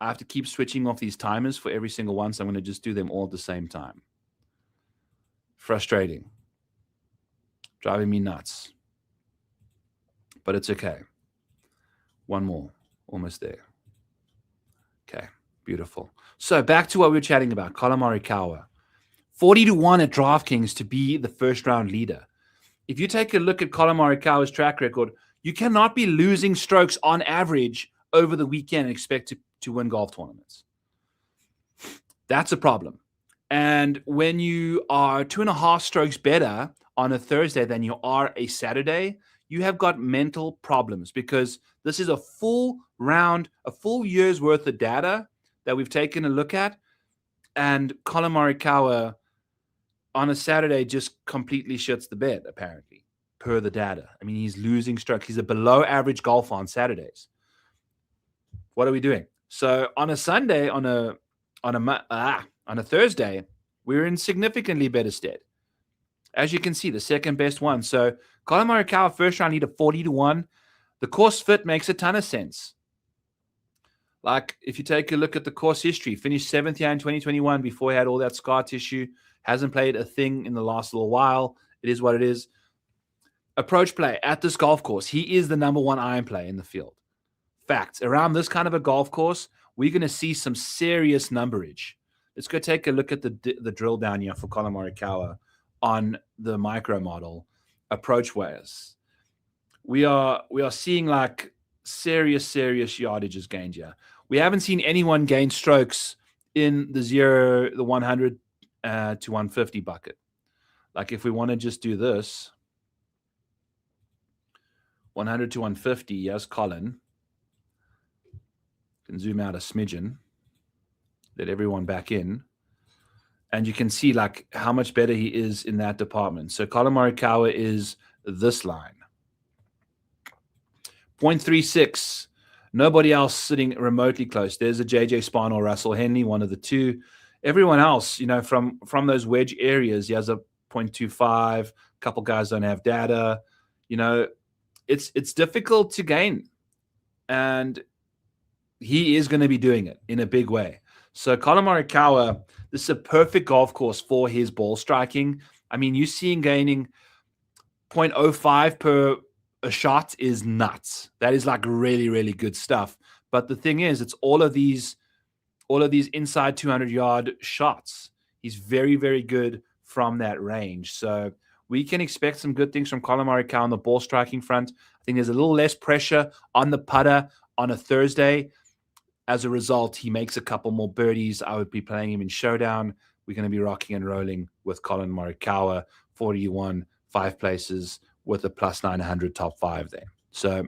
I have to keep switching off these timers for every single one, so I'm going to just do them all at the same time. Frustrating. Driving me nuts. But it's okay. One more. Almost there. Okay. Beautiful. So back to what we were chatting about. Collin Morikawa. 40-1 at DraftKings to be the first round leader. If you take a look at Collin Morikawa's track record, you cannot be losing strokes on average over the weekend and expect to win golf tournaments. That's a problem. And when you are 2.5 strokes better on a Thursday than you are a Saturday, you have got mental problems because this is a full year's worth of data that we've taken a look at. And Collin Morikawa on a Saturday just completely shits the bed, apparently, per the data. I mean, he's losing strokes. He's a below average golfer on Saturdays. What are we doing? So on a Sunday, on a Thursday, we're in significantly better stead. As you can see, the second best one. So Collin Morikawa, first round leader, 40-1. The course fit makes a ton of sense. Like, if you take a look at the course history, finished 7th here in 2021 before he had all that scar tissue. Hasn't played a thing in the last little while. It is what it is. Approach play at this golf course. He is the number 1 iron play in the field. Facts. Around this kind of a golf course, we're going to see some serious numberage. Let's go take a look at the drill down here for Collin Morikawa on the micro model approach ways. We are seeing like serious yardages gained here. We haven't seen anyone gain strokes in the 100 to 150 bucket. Like if we want to just do this, 100 to 150, yes, Colin. Can zoom out a smidgen, let everyone back in. And you can see like how much better he is in that department. So Colin Morikawa is this line. 0.36. Nobody else sitting remotely close. There's a JJ Spahn or Russell Henley, one of the two. Everyone else, from those wedge areas, he has a 0.25. A couple guys don't have data. It's difficult to gain. And he is going to be doing it in a big way. So Colin Morikawa, this is a perfect golf course for his ball striking. I mean, you see him gaining 0.05 per a shot is nuts. That is like really, really good stuff. But the thing is, it's all of these inside 200-yard shots. He's very, very good from that range. So we can expect some good things from Colin Morikawa on the ball striking front. I think there's a little less pressure on the putter on a Thursday. As a result, he makes a couple more birdies. I would be playing him in Showdown. We're going to be rocking and rolling with Colin Morikawa, 41, 5 places with a plus 900 top 5 there. So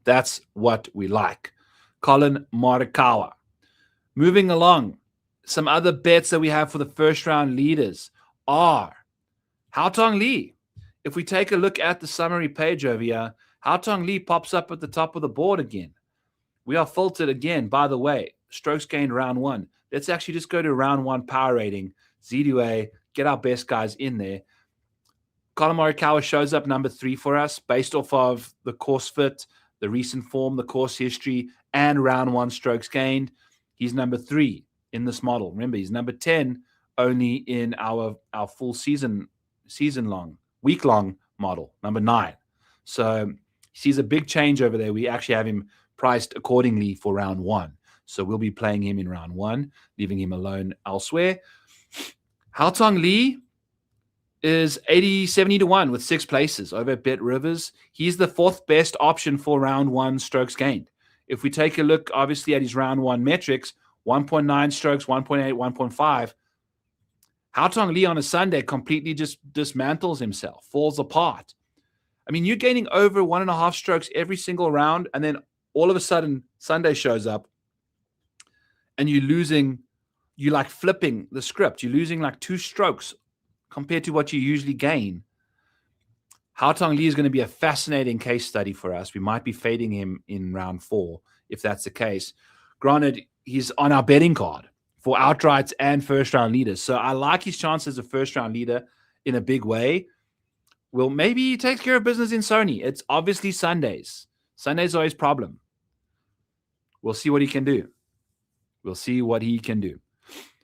that's what we like. Colin Morikawa. Moving along, some other bets that we have for the first round leaders are Haotong Li. If we take a look at the summary page over here, Haotong Li pops up at the top of the board again. We are filtered again, by the way. Strokes gained round 1. Let's actually just go to round 1 power rating. Z2A, get our best guys in there. Colin Morikawa shows up number 3 for us based off of the course fit, the recent form, the course history, and round 1 strokes gained. He's number 3 in this model. Remember, he's number 10 only in our full season-long, week-long model, number 9. So he sees a big change over there. We actually have him priced accordingly for round 1. So we'll be playing him in round 1, leaving him alone elsewhere. Haotong Li is 70 to 1 with 6 places over at Bet Rivers. He's the 4th best option for round 1 strokes gained. If we take a look, obviously, at his round 1 metrics, 1.9 strokes, 1.8, 1.5, Haotong Li on a Sunday completely just dismantles himself, falls apart. I mean, you're gaining over 1.5 strokes every single round, and then all of a sudden, Sunday shows up, and you're like flipping the script. You're losing like 2 strokes compared to what you usually gain. Haotong Li is going to be a fascinating case study for us. We might be fading him in round 4 if that's the case. Granted, he's on our betting card for outrights and first-round leaders. So I like his chances as a first-round leader in a big way. Well, maybe he takes care of business in Sony. It's obviously Sundays. Sundays are his problem. We'll see what he can do. We'll see what he can do.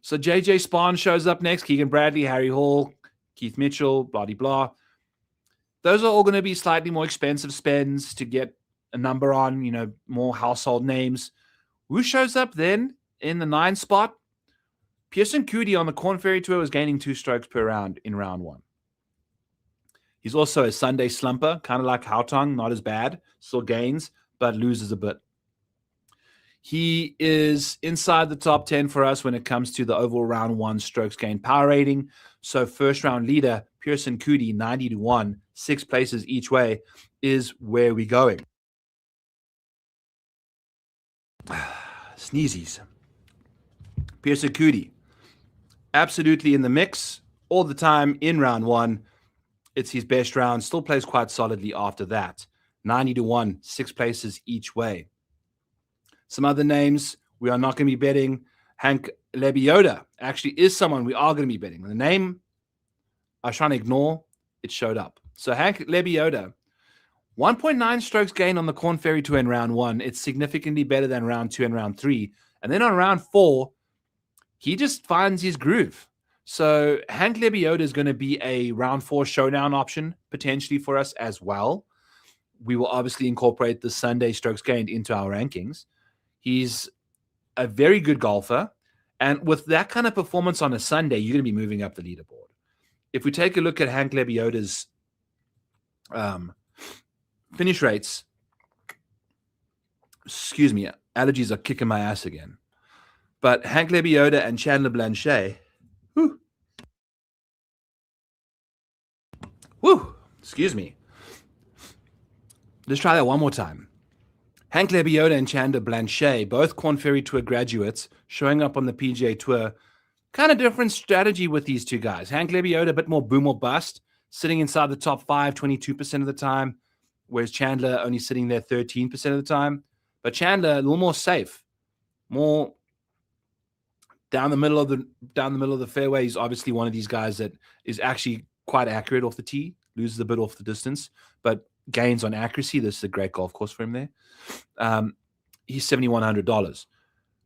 So JJ Spahn shows up next. Keegan Bradley, Harry Hall, Keith Mitchell, blah, blah, blah. Those are all going to be slightly more expensive spends to get a number on, more household names. Who shows up then in the 9 spot? Pearson Coody on the Corn Ferry Tour was gaining 2 strokes per round in round 1. He's also a Sunday slumper, kind of like Haotong, not as bad. Still gains, but loses a bit. He is inside the top 10 for us when it comes to the overall round 1 strokes gained power rating. So first round leader, Pearson Coody, 90 to 1, 6 places each way, is where we're going. Sneezies. Pearson Coody, absolutely in the mix all the time in round 1. It's his best round. Still plays quite solidly after that. 90 to 1, 6 places each way. Some other names we are not going to be betting. Hank Lebioda actually is someone we are going to be betting. The name I was trying to ignore, it showed up. So Hank Lebioda, 1.9 strokes gained on the Corn Ferry Tour in round 1. It's significantly better than round 2 and round 3. And then on round 4, he just finds his groove. So Hank Lebioda is going to be a round 4 showdown option potentially for us as well. We will obviously incorporate the Sunday strokes gained into our rankings. He's a very good golfer. And with that kind of performance on a Sunday, you're going to be moving up the leaderboard. If we take a look at Hank Lebioda's finish rates, Excuse me, allergies are kicking my ass again. But Hank Lebioda and Chandler Blanchet, whoo, excuse me. Let's try that one more time. Hank Lebioda and Chandler Blanchet, both Korn Ferry Tour graduates, showing up on the PGA Tour. Kind of different strategy with these two guys. Hank Lebioda, a bit more boom or bust, sitting inside the top 5, 22% of the time, whereas Chandler only sitting there 13% of the time. But Chandler, a little more safe, more down the middle of the fairway. He's obviously one of these guys that is actually quite accurate off the tee, loses a bit off the distance, but gains on accuracy. This is a great golf course for him there. He's $7,100.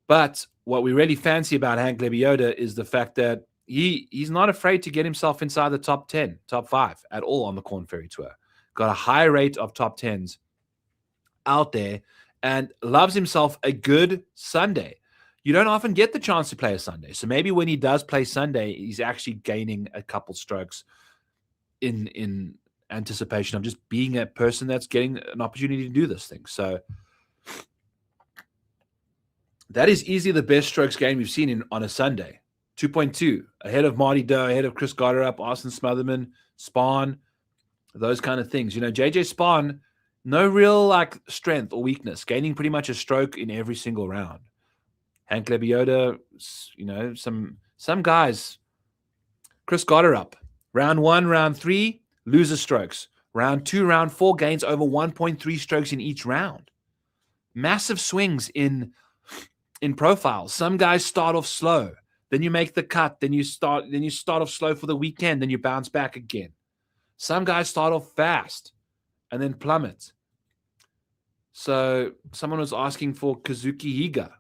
But what we really fancy about Hank Lebioda is the fact that he's not afraid to get himself inside the top 10, top 5 at all on the Korn Ferry Tour. Got a high rate of top 10s out there and loves himself a good Sunday. You don't often get the chance to play a Sunday. So maybe when he does play Sunday, he's actually gaining a couple strokes in anticipation of just being a person that's getting an opportunity to do this thing. So that is easily the best strokes gain we've seen on a Sunday. 2.2, ahead of Marty Doe, ahead of Chris Gotterup, Austin Smotherman, Spahn, those kind of things. JJ Spahn, no real strength or weakness, gaining pretty much a stroke in every single round. Hank Lebioda, some guys. Chris Gotterup, round 1, round 3, loses strokes. Round 2, round 4, gains over 1.3 strokes in each round. Massive swings in profiles. Some guys start off slow, then you make the cut, then you start off slow for the weekend, then you bounce back again. Some guys start off fast and then plummet. So someone was asking for Kazuki Higa.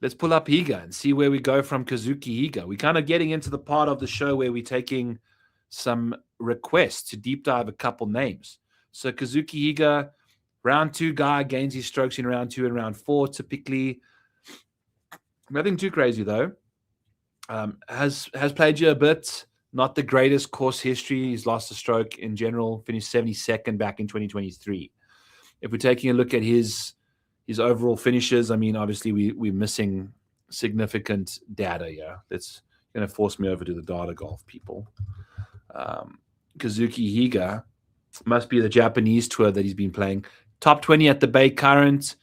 Let's pull up Higa and see where we go from Kazuki Higa. We're kind of getting into the part of the show where we're taking some requests to deep dive a couple names. So Kazuki Higa, round 2 guy, gains his strokes in round 2 and round 4 typically. Nothing too crazy though. Has played you a bit. Not the greatest course history. He's lost a stroke in general. Finished 72nd back in 2023. If we're taking a look at his overall finishes, I mean, obviously we're missing significant data here. That's going to force me over to the data golf people. Kazuki Higa must be the Japanese tour that he's been playing. Top 20 at the Bay Current,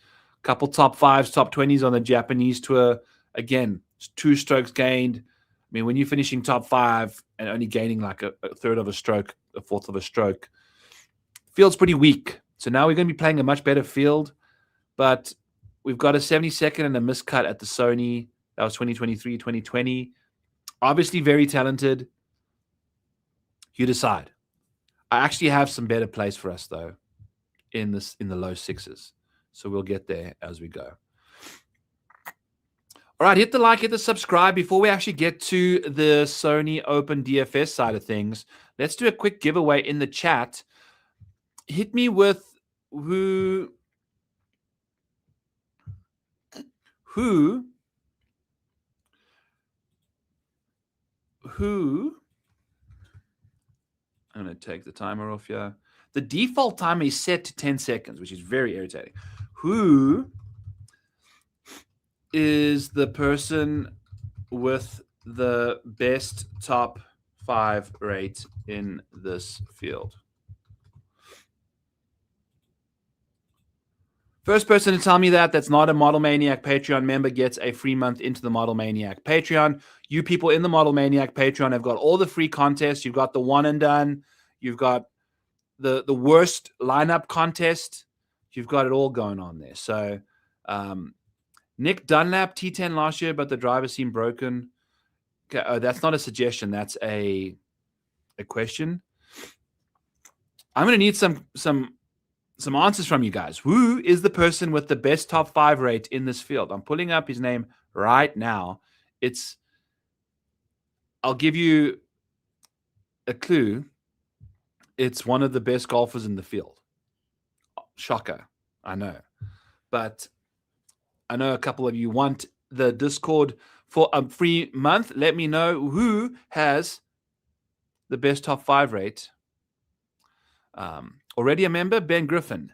couple top 5s, top 20s on the Japanese tour. Again, 2 strokes gained. I mean, when you're finishing top 5 and only gaining like a third of a stroke, a fourth of a stroke, field's pretty weak. So now we're going to be playing a much better field, but we've got a 72nd and a miscut at the SONY. That was 2023, 2020. Obviously very talented. You decide. I actually have some better plays for us though in the low 6s. So we'll get there as we go. All right, hit the like, hit the subscribe. Before we actually get to the SONY Open DFS side of things, let's do a quick giveaway in the chat. Hit me with who I'm going to take the timer off here. The default timer is set to 10 seconds, which is very irritating. Who is the person with the best top 5 rate in this field? First person to tell me that's not a Model Maniac Patreon member gets a free month into the Model Maniac Patreon. You people in the Model Maniac Patreon have got all the free contests. You've got the one and done. You've got the worst lineup contest. You've got it all going on there. So Nick Dunlap, T10 last year, but the driver seemed broken. Okay, that's not a suggestion. That's a question. I'm going to need some answers from you guys. Who is the person with the best top 5 rate in this field? I'm pulling up his name right now. I'll give you a clue. It's one of the best golfers in the field. Shocker, I know. But I know a couple of you want the Discord for a free month. Let me know who has the best top 5 rate. Already a member, Ben Griffin.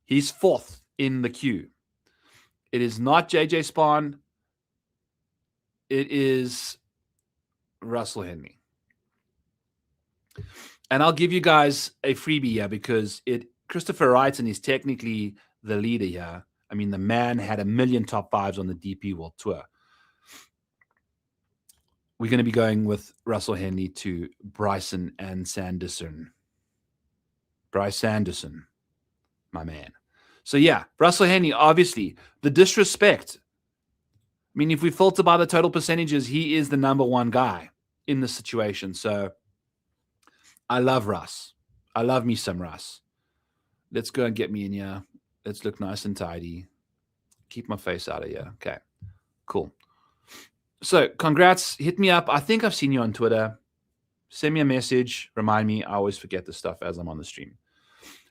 He's 4th in the queue. It is not JJ Spawn. It is Russell Henley. And I'll give you guys a freebie here because Christopher Wrighton is technically the leader here. I mean, the man had 1 million top fives on the DP World Tour. We're going to be going with Russell Henley to Bryson and Sanderson. Bryce Sanderson, my man. So yeah, Russell Henley, obviously, the disrespect. I mean, if we filter by the total percentages, he is the number one guy in this situation. So I love Russ. I love me some Russ. Let's go and get me in here. Let's look nice and tidy. Keep my face out of here. Okay, cool. So congrats. Hit me up. I think I've seen you on Twitter. Send me a message. Remind me. I always forget this stuff as I'm on the stream.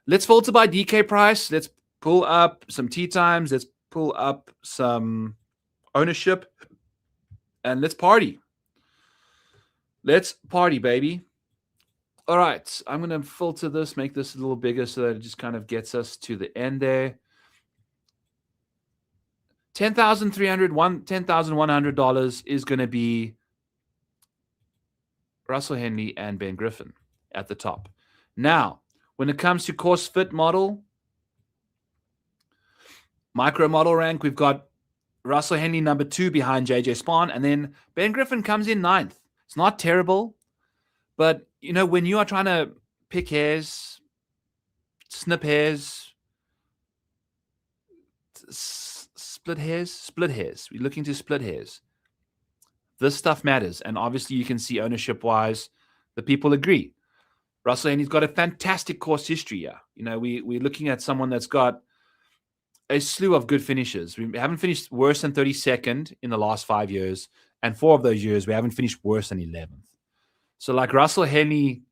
Let's filter by DK price. Let's pull up some tee times. Let's pull up some ownership. And let's party. Let's party, baby. All right. I'm going to filter this, make this a little bigger so that it just kind of gets us to the end there. $10,100 is going to be Russell Henley and Ben Griffin at the top. Now, when it comes to course fit model, micro model rank, we've got Russell Henley number 2 behind JJ Spawn, and then Ben Griffin comes in 9th. It's not terrible, but you know, when you are trying to pick hairs, snip hairs, split hairs, we're looking to split hairs. This stuff matters, and obviously you can see ownership-wise, the people agree. Russell Henley's got a fantastic course history here. You know, we're looking at someone that's got a slew of good finishes. We haven't finished worse than 32nd in the last 5 years, and 4 of those years we haven't finished worse than 11th. So like Russell Henley,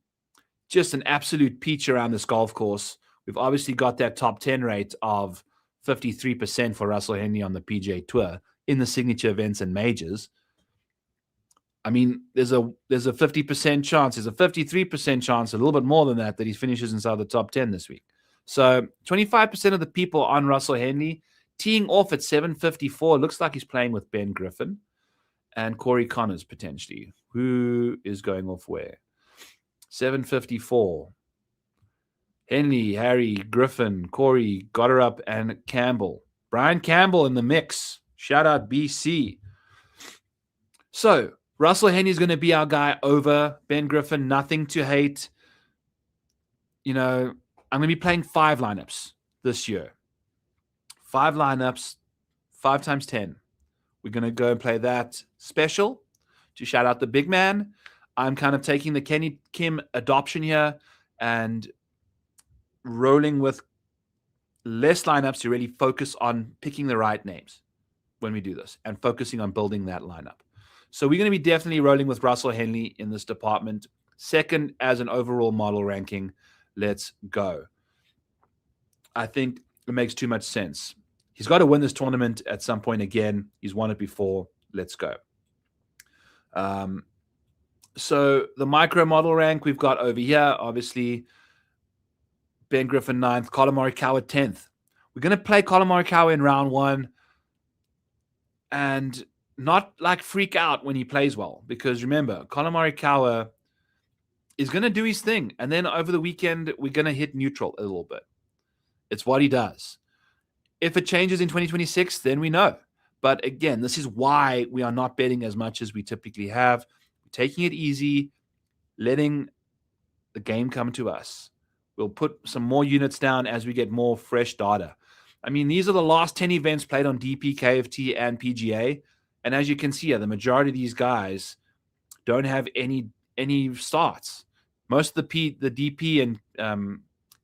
just an absolute peach around this golf course. We've obviously got that top 10 rate of 53% for Russell Henley on the PGA Tour in the signature events and majors. I mean, there's a 50% chance, there's a 53% chance, a little bit more than that he finishes inside the top 10 this week. So 25% of the people on Russell Henley teeing off at 754. Looks like he's playing with Ben Griffin and Corey Connors potentially. Who is going off where? 754. Henley, Harry, Griffin, Corey, Gotterup, and Campbell. Brian Campbell in the mix. Shout out BC. So Russell Henley is going to be our guy over Ben Griffin. Nothing to hate. You know, I'm going to be playing 5 lineups this year. 5 lineups, 5 times 10. We're going to go and play that special to shout out the big man. I'm kind of taking the Kenny Kim adoption here and rolling with less lineups to really focus on picking the right names when we do this and focusing on building that lineup. So we're going to be definitely rolling with Russell Henley in this department. Second as an overall model ranking. Let's go. I think it makes too much sense. He's got to win this tournament at some point again. He's won it before. Let's go. So the micro model rank we've got over here, obviously, Ben Griffin 9th, Colin Morikawa 10th. We're going to play Colin Morikawa in round 1 and not like freak out when he plays well, because remember, Colin Morikawa is going to do his thing. And then over the weekend, we're going to hit neutral a little bit. It's what he does. If it changes in 2026, then we know. But again, this is why we are not betting as much as we typically have. We're taking it easy, letting the game come to us. We'll put some more units down as we get more fresh data. I mean, these are the last 10 events played on DP, KFT, and PGA. And as you can see, the majority of these guys don't have any starts. Most of the DP and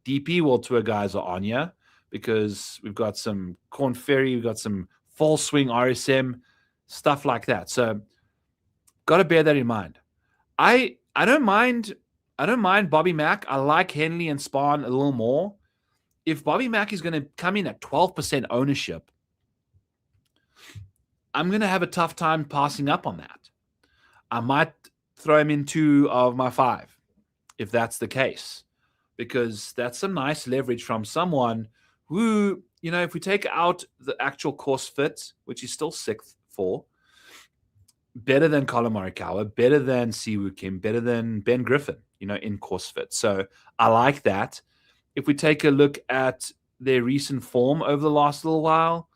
DP World Tour guys are on here because we've got some Corn Ferry, we've got some Full Swing RSM, stuff like that. So got to bear that in mind. I don't mind Bobby Mack. I like Henley and Spahn a little more. If Bobby Mack is going to come in at 12% ownership, I'm going to have a tough time passing up on that. I might throw him in 2 of my 5 if that's the case, because that's some nice leverage from someone who, if we take out the actual course fit, which is still sixth for, better than Colin Morikawa, better than Siwoo Kim, better than Ben Griffin, in course fit. So I like that. If we take a look at their recent form over the last little while,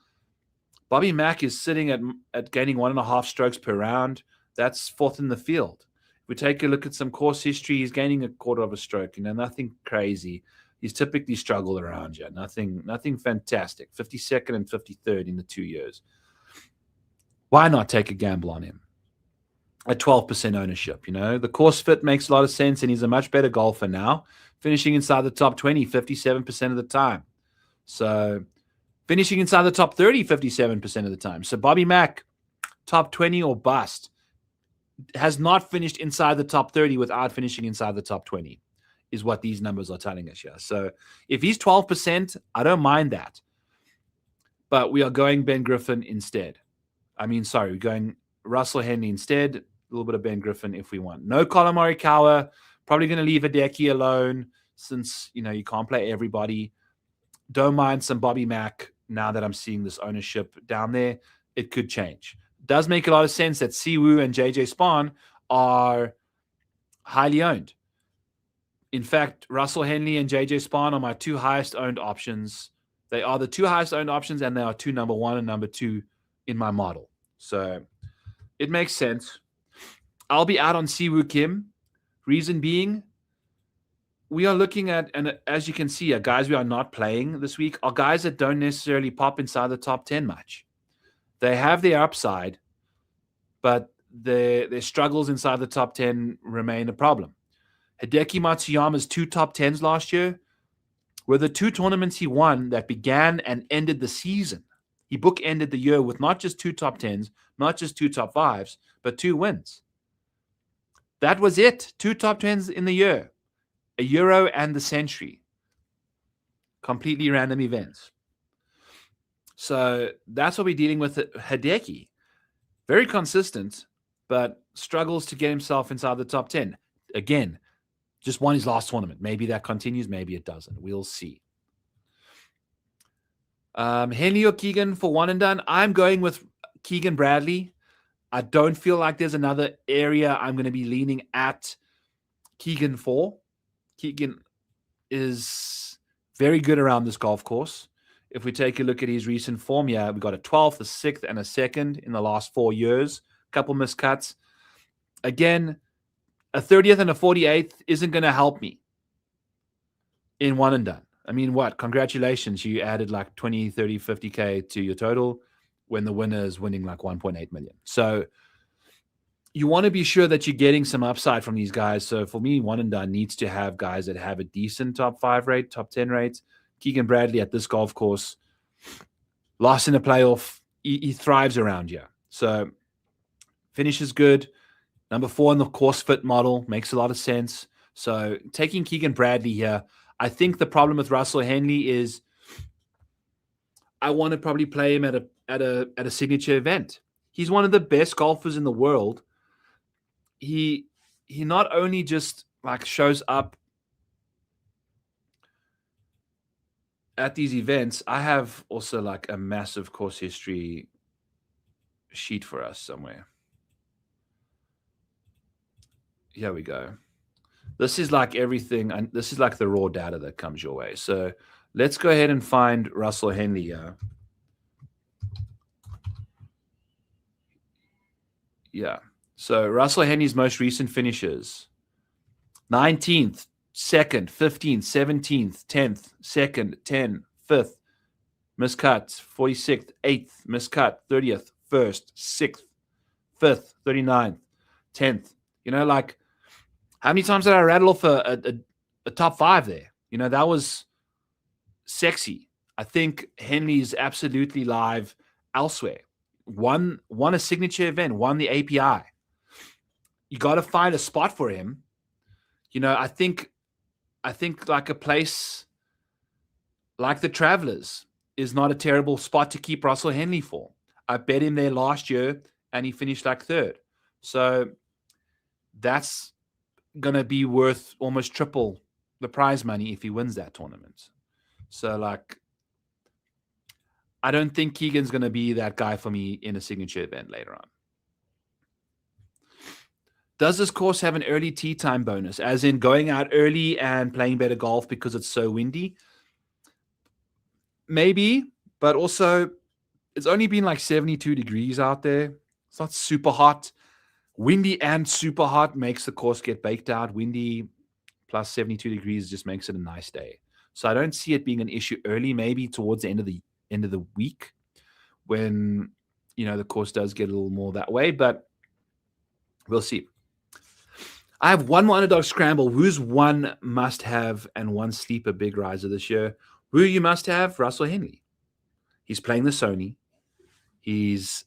Bobby Mack is sitting at gaining 1.5 strokes per round. That's fourth in the field. If we take a look at some course history, he's gaining a quarter of a stroke. Nothing crazy. He's typically struggled around you. Nothing fantastic. 52nd and 53rd in the 2 years. Why not take a gamble on him? At 12% ownership, the course fit makes a lot of sense, and he's a much better golfer now, finishing inside the top 20 57% of the time. So finishing inside the top 30 57% of the time. So Bobby Mack, top 20 or bust, has not finished inside the top 30 without finishing inside the top 20, is what these numbers are telling us here. So if he's 12%, I don't mind that. But we are going Ben Griffin instead. We're going Russell Henley instead. A little bit of Ben Griffin if we want. No Colin Morikawa. Probably going to leave Hideki alone since, you can't play everybody. Don't mind some Bobby Mack now that I'm seeing this ownership down there. It could change. Does make a lot of sense that Siwoo and JJ Spahn are highly owned. In fact, Russell Henley and JJ Spahn are my two highest owned options. They are the two highest owned options, and they are two number 1 and number 2 in my model. So it makes sense. I'll be out on Siwoo Kim. Reason being, we are looking at, and as you can see, guys we are not playing this week are guys that don't necessarily pop inside the top 10 much. They have their upside, but their struggles inside the top 10 remain a problem. Hideki Matsuyama's 2 top 10s last year were the 2 tournaments he won that began and ended the season. He bookended the year with not just 2 top 10s, not just 2 top 5s, but 2 wins. That was it. 2 top 10s in the year. A Euro and the Century. Completely random events. So that's what we're dealing with at Hideki. Very consistent, but struggles to get himself inside the top 10. Again, just won his last tournament. Maybe that continues, maybe it doesn't. We'll see. Henley or Keegan for one and done. I'm going with Keegan Bradley. I don't feel like there's another area I'm going to be leaning at Keegan for. Keegan is very good around this golf course. If we take a look at his recent form, we got a 12th, a 6th, and a 2nd in the last 4 years. A couple missed cuts. Again, a 30th and a 48th isn't going to help me in one and done. What? Congratulations. You added like 20, 30, 50K to your total when the winner is winning like 1.8 million. So you want to be sure that you're getting some upside from these guys. So for me, one and done needs to have guys that have a decent top 5 rate, top 10 rates. Keegan Bradley at this golf course, lost in a playoff. He thrives around here. So finishes good. Number 4 in the course fit model makes a lot of sense. So taking Keegan Bradley here, I think the problem with Russell Henley is I want to probably play him at a signature event. He's one of the best golfers in the world. He not only just like shows up at these events. I have also like a massive course history sheet for us somewhere. Here we go. This is like everything, and this is like the raw data that comes your way. So let's go ahead and find Russell Henley here. Yeah. So Russell Henley's most recent finishes: 19th, 2nd, 15th, 17th, 10th, 2nd, 10th, 5th, miscut, 46th, 8th, miscut, 30th, 1st, 6th, 5th, 39th, 10th. Like, how many times did I rattle off a top 5 there? That was sexy. I think Henley's absolutely live elsewhere. Won a signature event, won the API. You got to find a spot for him. I think like a place like the Travelers is not a terrible spot to keep Russell Henley for. I bet him there last year and he finished like 3rd. So that's going to be worth almost triple the prize money if he wins that tournament. So like I don't think Keegan's going to be that guy for me in a signature event later on. Does this course have an early tee time bonus, as in going out early and playing better golf because it's so windy? Maybe, but also it's only been like 72 degrees out there. It's not super hot. Windy and super hot makes the course get baked out. Windy plus 72 degrees just makes it a nice day. So I don't see it being an issue early, maybe towards the end of the week when the course does get a little more that way, but we'll see. I have one more underdog scramble. Who's one must have and one sleeper big riser this year? Who you must have? Russell Henley. He's playing the SONY. He's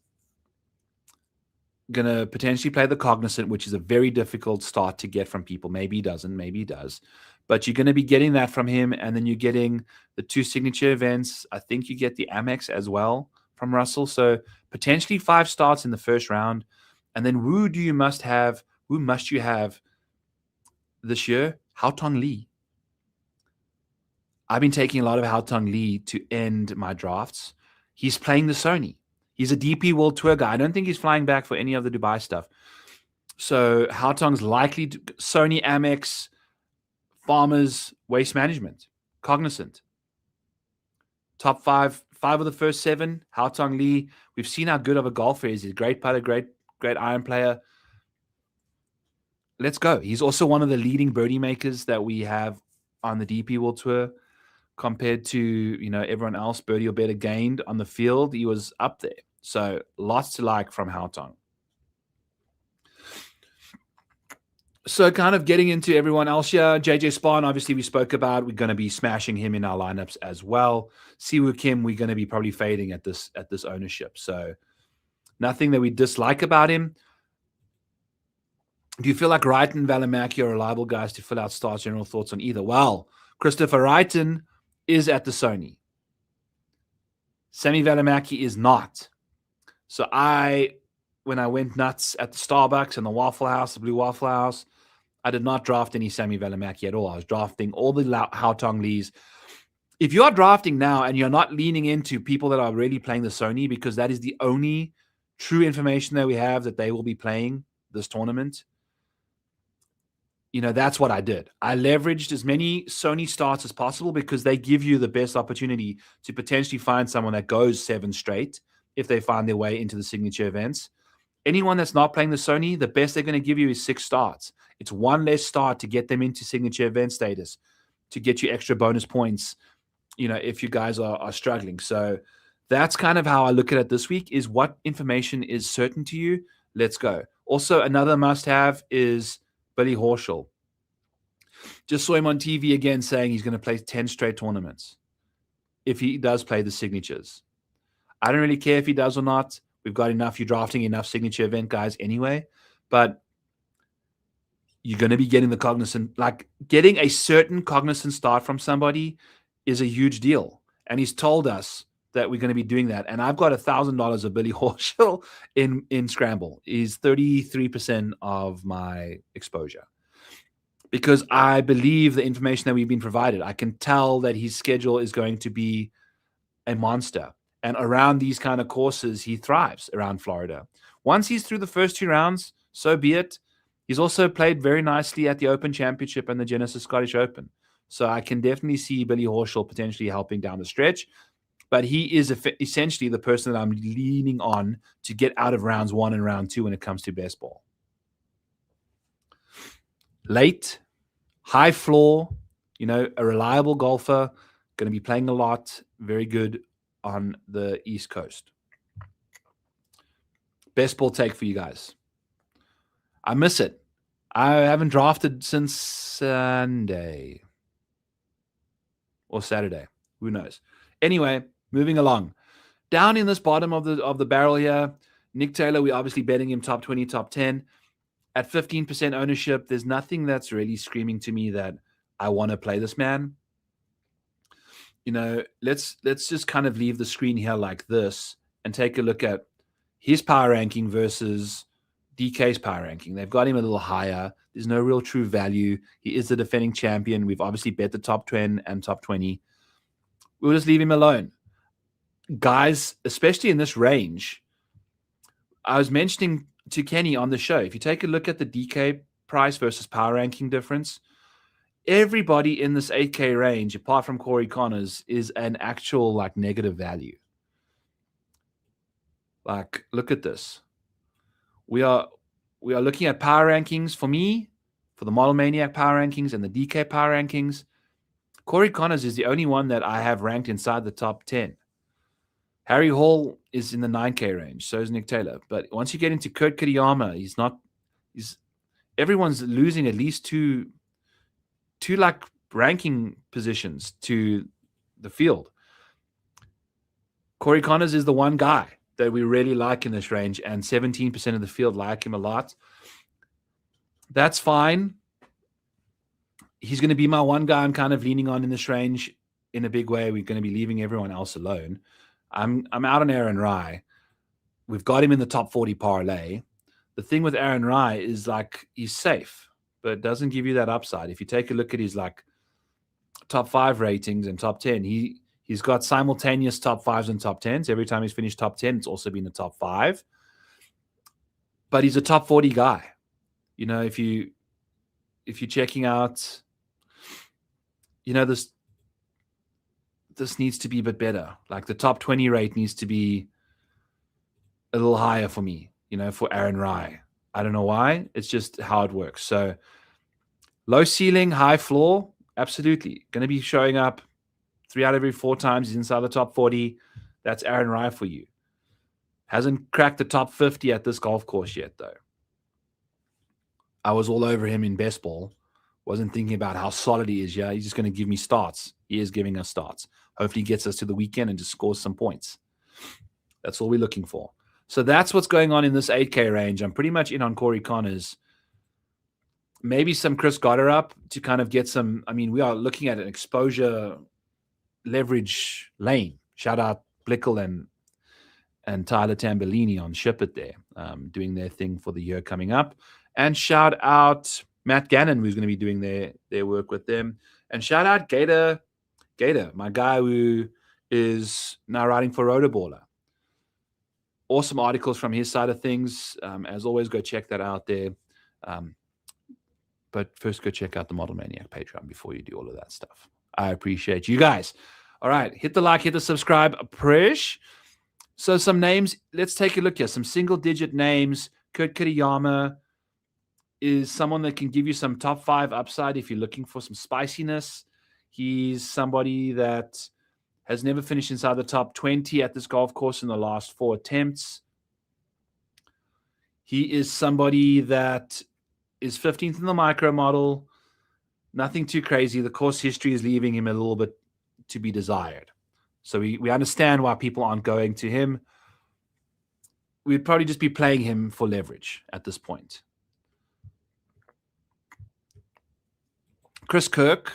going to potentially play the Cognizant, which is a very difficult start to get from people. Maybe he doesn't, maybe he does. But you're going to be getting that from him, and then you're getting the 2 signature events. I think you get the Amex as well from Russell. So potentially 5 starts in the first round. And then who must you have this year? Haotong Li. I've been taking a lot of Haotong Li to end my drafts. He's playing the SONY. He's a DP World Tour guy. I don't think he's flying back for any of the Dubai stuff. So Haotong's likely to SONY, Amex, Farmers, Waste Management, Cognizant. Top 5 of the first 7. Haotong Li. We've seen how good of a golfer he is. He's a great putter, great iron player. Let's go. He's also one of the leading birdie makers that we have on the DP World Tour. Compared to everyone else, birdie or better gained on the field, he was up there. So lots to like from Haotong. So kind of getting into everyone else here, JJ Spahn, obviously we spoke about. We're going to be smashing him in our lineups as well. Siwoo Kim, we're going to be probably fading at this ownership. So nothing that we dislike about him. Do you feel like Wrighton and Valimaki are reliable guys to fill out starts? General thoughts on either? Well, Christopher Wrighton is at the SONY. Sami Valimaki is not. So when I went nuts at the Starbucks and the Waffle House, the Blue Waffle House, I did not draft any Sami Valimaki at all. I was drafting all the Haotong Lees. If you are drafting now and you're not leaning into people that are really playing the SONY, because that is the only true information that we have that they will be playing this tournament, that's what I did. I leveraged as many SONY starts as possible because they give you the best opportunity to potentially find someone that goes 7 straight if they find their way into the signature events. Anyone that's not playing the SONY, the best they're going to give you is 6 starts. It's one less start to get them into signature event status, to get you extra bonus points, if you guys are struggling. So that's kind of how I look at it this week, is what information is certain to you. Let's go. Also, another must-have is Billy Horschel. Just saw him on TV again saying he's going to play 10 straight tournaments if he does play the signatures. I don't really care if he does or not. We've got enough. You're drafting enough signature event guys anyway. But you're going to be getting the Cognizant. Like, getting a certain Cognizant start from somebody is a huge deal. And he's told us that we're going to be doing that. And I've got $1,000 of Billy Horschel in Scramble. He's 33% of my exposure. Because I believe the information that we've been provided. I can tell that his schedule is going to be a monster. And around these kind of courses, he thrives around Florida. Once he's through the first 2 rounds, so be it. He's also played very nicely at the Open Championship and the Genesis Scottish Open. So I can definitely see Billy Horschel potentially helping down the stretch. But he is essentially the person that I'm leaning on to get out of rounds 1 and round 2 when it comes to best ball. Late, high floor, a reliable golfer, going to be playing a lot, very good on the East Coast. Best ball take for you guys. I miss it. I haven't drafted since Sunday or Saturday. Who knows? Anyway, moving along. Down in this bottom of the barrel here, Nick Taylor, we're obviously betting him top 20, top 10. At 15% ownership, there's nothing that's really screaming to me that I want to play this man. Let's just kind of leave the screen here like this and take a look at his power ranking versus DK's power ranking. They've got him a little higher. There's no real true value. He is the defending champion. We've obviously bet the top 10 and top 20. We'll just leave him alone. guys, especially in this range, I was mentioning to Kenny on the show, if you take a look at the DK price versus power ranking difference, everybody in this 8K range, apart from Corey Connors, is an actual like negative value. Like, look at this. We are looking at power rankings for me, for the Model Maniac power rankings and the DK power rankings. Corey Connors is the only one that I have ranked inside the top 10. Harry Hall is in the 9K range. So is Nick Taylor. But once you get into Kurt Kitayama, everyone's losing at least two like ranking positions to the field. Corey Connors is the one guy that we really like in this range, and 17% of the field like him a lot. That's fine. He's going to be my one guy I'm kind of leaning on in this range in a big way. We're going to be leaving everyone else alone. I'm out on Aaron Rye. We've got him in the top 40 parlay. The thing with Aaron Rye is like he's safe, but it doesn't give you that upside. If you take a look at his like top 5 ratings and top 10, he's got simultaneous top 5s and top 10s. Every time he's finished top 10, it's also been the top 5. But he's a top 40 guy. You know, if you're checking out, you know, this needs to be a bit better. Like the top 20 rate needs to be a little higher for me, you know, for Aaron Rye. I don't know why. It's just how it works. So low ceiling, high floor, absolutely. Going to be showing up 3 out of every 4 times. He's inside the top 40. That's Aaron Rye for you. Hasn't cracked the top 50 at this golf course yet, though. I was all over him in best ball. Wasn't thinking about how solid he is. Yeah, he's just going to give me starts. He is giving us starts. Hopefully he gets us to the weekend and just scores some points. That's all we're looking for. So that's what's going on in this 8K range. I'm pretty much in on Corey Connors. Maybe some Chris Goddard up to kind of get some. I mean, we are looking at an exposure leverage lane. Shout out Blickel and Tyler Tambellini on Ship It there, doing their thing for the year coming up. And shout out Matt Gannon, who's going to be doing their work with them. And shout out Gator, my guy who is now writing for Rotoballer. Awesome articles from his side of things. As always, go check that out there. But first, go check out the Model Maniac Patreon before you do all of that stuff. I appreciate you guys. All right, hit the like, hit the subscribe. Appreciate. So some names. Let's take a look here. Some single-digit names. Kurt Kitayama is someone that can give you some top 5 upside if you're looking for some spiciness. He's somebody that has never finished inside the top 20 at this golf course in the last 4 attempts. He is somebody that is 15th in the micro model. Nothing too crazy. The course history is leaving him a little bit to be desired. So we understand why people aren't going to him. We'd probably just be playing him for leverage at this point. Chris Kirk,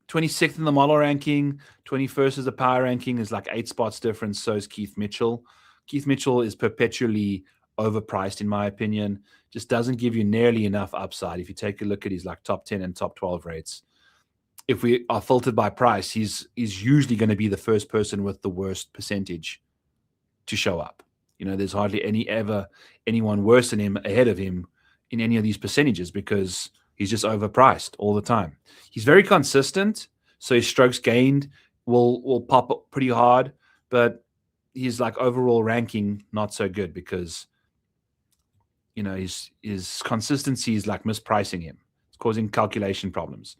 26th in the model ranking, 21st is the power ranking, is like 8 spots difference. So is Keith Mitchell. Keith Mitchell is perpetually overpriced, in my opinion. Just doesn't give you nearly enough upside. If you take a look at his like top 10 and top 12 rates, if we are filtered by price, he's usually going to be the first person with the worst percentage to show up. You know, there's hardly anyone worse than him ahead of him in any of these percentages because he's just overpriced all the time. He's very consistent, so his strokes gained will pop up pretty hard, but he's like overall ranking not so good because, you know, his consistency is like mispricing him. It's causing calculation problems.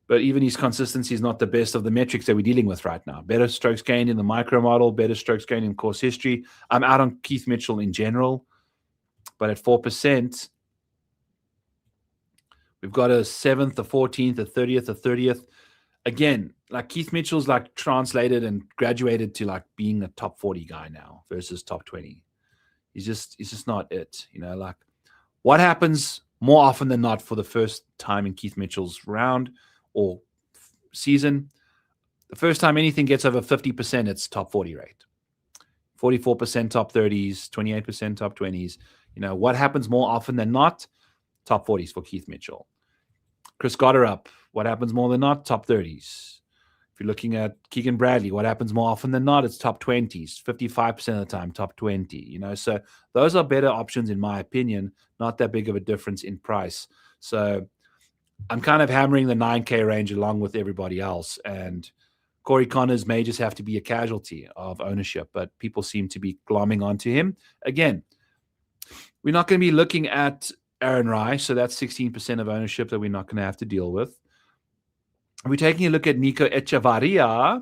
But even his consistency is not the best of the metrics that we're dealing with right now. Better strokes gained in the micro model, better strokes gained in course history. I'm out on Keith Mitchell in general, but at 4%, we've got a 7th, a 14th, a 30th, a 30th. Again, like Keith Mitchell's like translated and graduated to like being a top 40 guy now versus top 20. He's just not it. You know, like what happens more often than not for the first time in Keith Mitchell's round or season? The first time anything gets over 50%, it's top 40 rate. 44% top 30s, 28% top 20s. You know, what happens more often than not? Top 40s for Keith Mitchell. Chris Goddard up. What happens more than not? Top 30s. If you're looking at Keegan Bradley, what happens more often than not? It's top 20s, 55% of the time, top 20, So those are better options, in my opinion, not that big of a difference in price. So I'm kind of hammering the 9K range along with everybody else. And Corey Connors may just have to be a casualty of ownership, but people seem to be glomming onto him. Again, we're not going to be looking at Aaron Rai, so that's 16% of ownership that we're not going to have to deal with. We're taking a look at Nico Echevarria.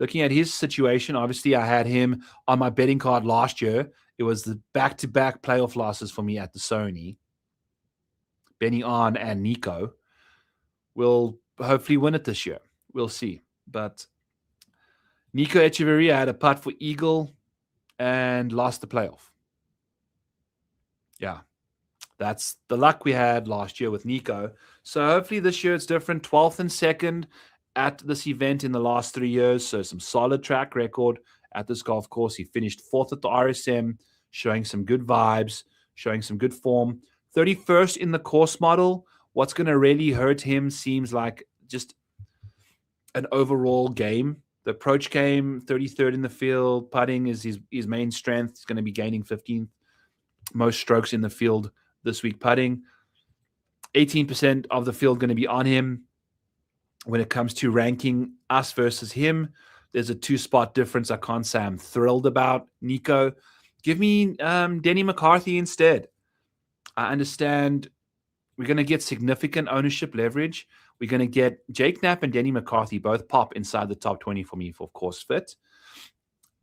Looking at his situation, obviously I had him on my betting card last year. It was the back-to-back playoff losses for me at the Sony. Benny On and Nico will hopefully win it this year. We'll see. But Nico Echevarria had a putt for Eagle and lost the playoff. Yeah. That's the luck we had last year with Nico. So hopefully this year it's different. 12th and 2nd at this event in the last 3 years. So some solid track record at this golf course. He finished 4th at the RSM, showing some good vibes, showing some good form. 31st in the course model. What's going to really hurt him seems like just an overall game. The approach game, 33rd in the field. Putting is his main strength. He's going to be gaining 15th most strokes in the field this week putting. 18% of the field going to be on him. When it comes to ranking us versus him, there's a 2-spot difference I can't say I'm thrilled about. Nico, give me Denny McCarthy instead. I understand we're going to get significant ownership leverage. We're going to get Jake Knapp and Denny McCarthy both pop inside the top 20 for me for course fit.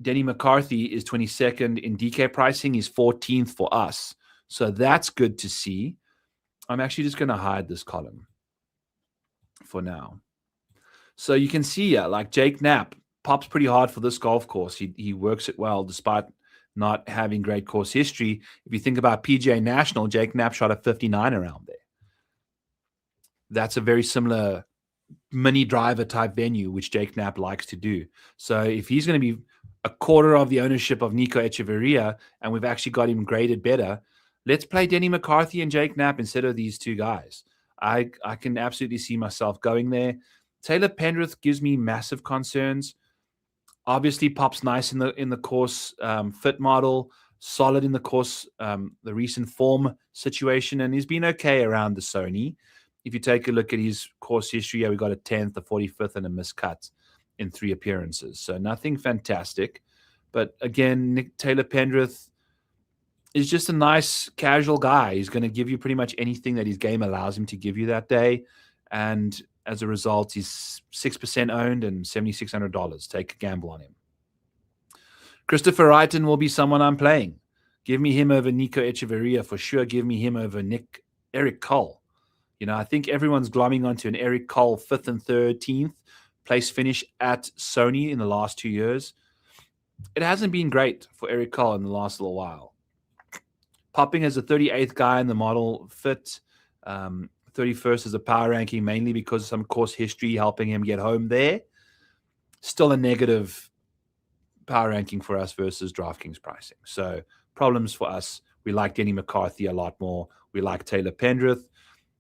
Denny McCarthy is 22nd in DK pricing. He's 14th for us. So that's good to see. I'm actually just going to hide this column for now. So you can see, like Jake Knapp pops pretty hard for this golf course. He works it well despite not having great course history. If you think about PGA National, Jake Knapp shot a 59 around there. That's a very similar mini driver type venue, which Jake Knapp likes to do. So if he's going to be a quarter of the ownership of Nico Echevarria, and we've actually got him graded better, let's play Denny McCarthy and Jake Knapp instead of these two guys. I can absolutely see myself going there. Taylor Pendrith gives me massive concerns. Obviously, pops nice in the course fit model, solid in the course, the recent form situation, and he's been okay around the Sony. If you take a look at his course history, we got a 10th, a 45th, and a miscut in 3 appearances. So nothing fantastic. But again, Taylor Pendrith is just a nice casual guy. He's going to give you pretty much anything that his game allows him to give you that day. And as a result, he's 6% owned and $7,600. Take a gamble on him. Christopher Wrighton will be someone I'm playing. Give me him over Nico Echevarria for sure. Give me him over Eric Cole. I think everyone's glomming onto an Eric Cole 5th and 13th place finish at Sony in the last 2 years. It hasn't been great for Eric Cole in the last little while. Popping as a 38th guy in the model fit. 31st as a power ranking, mainly because of some course history helping him get home there. Still a negative power ranking for us versus DraftKings pricing. So problems for us. We like Denny McCarthy a lot more. We like Taylor Pendrith.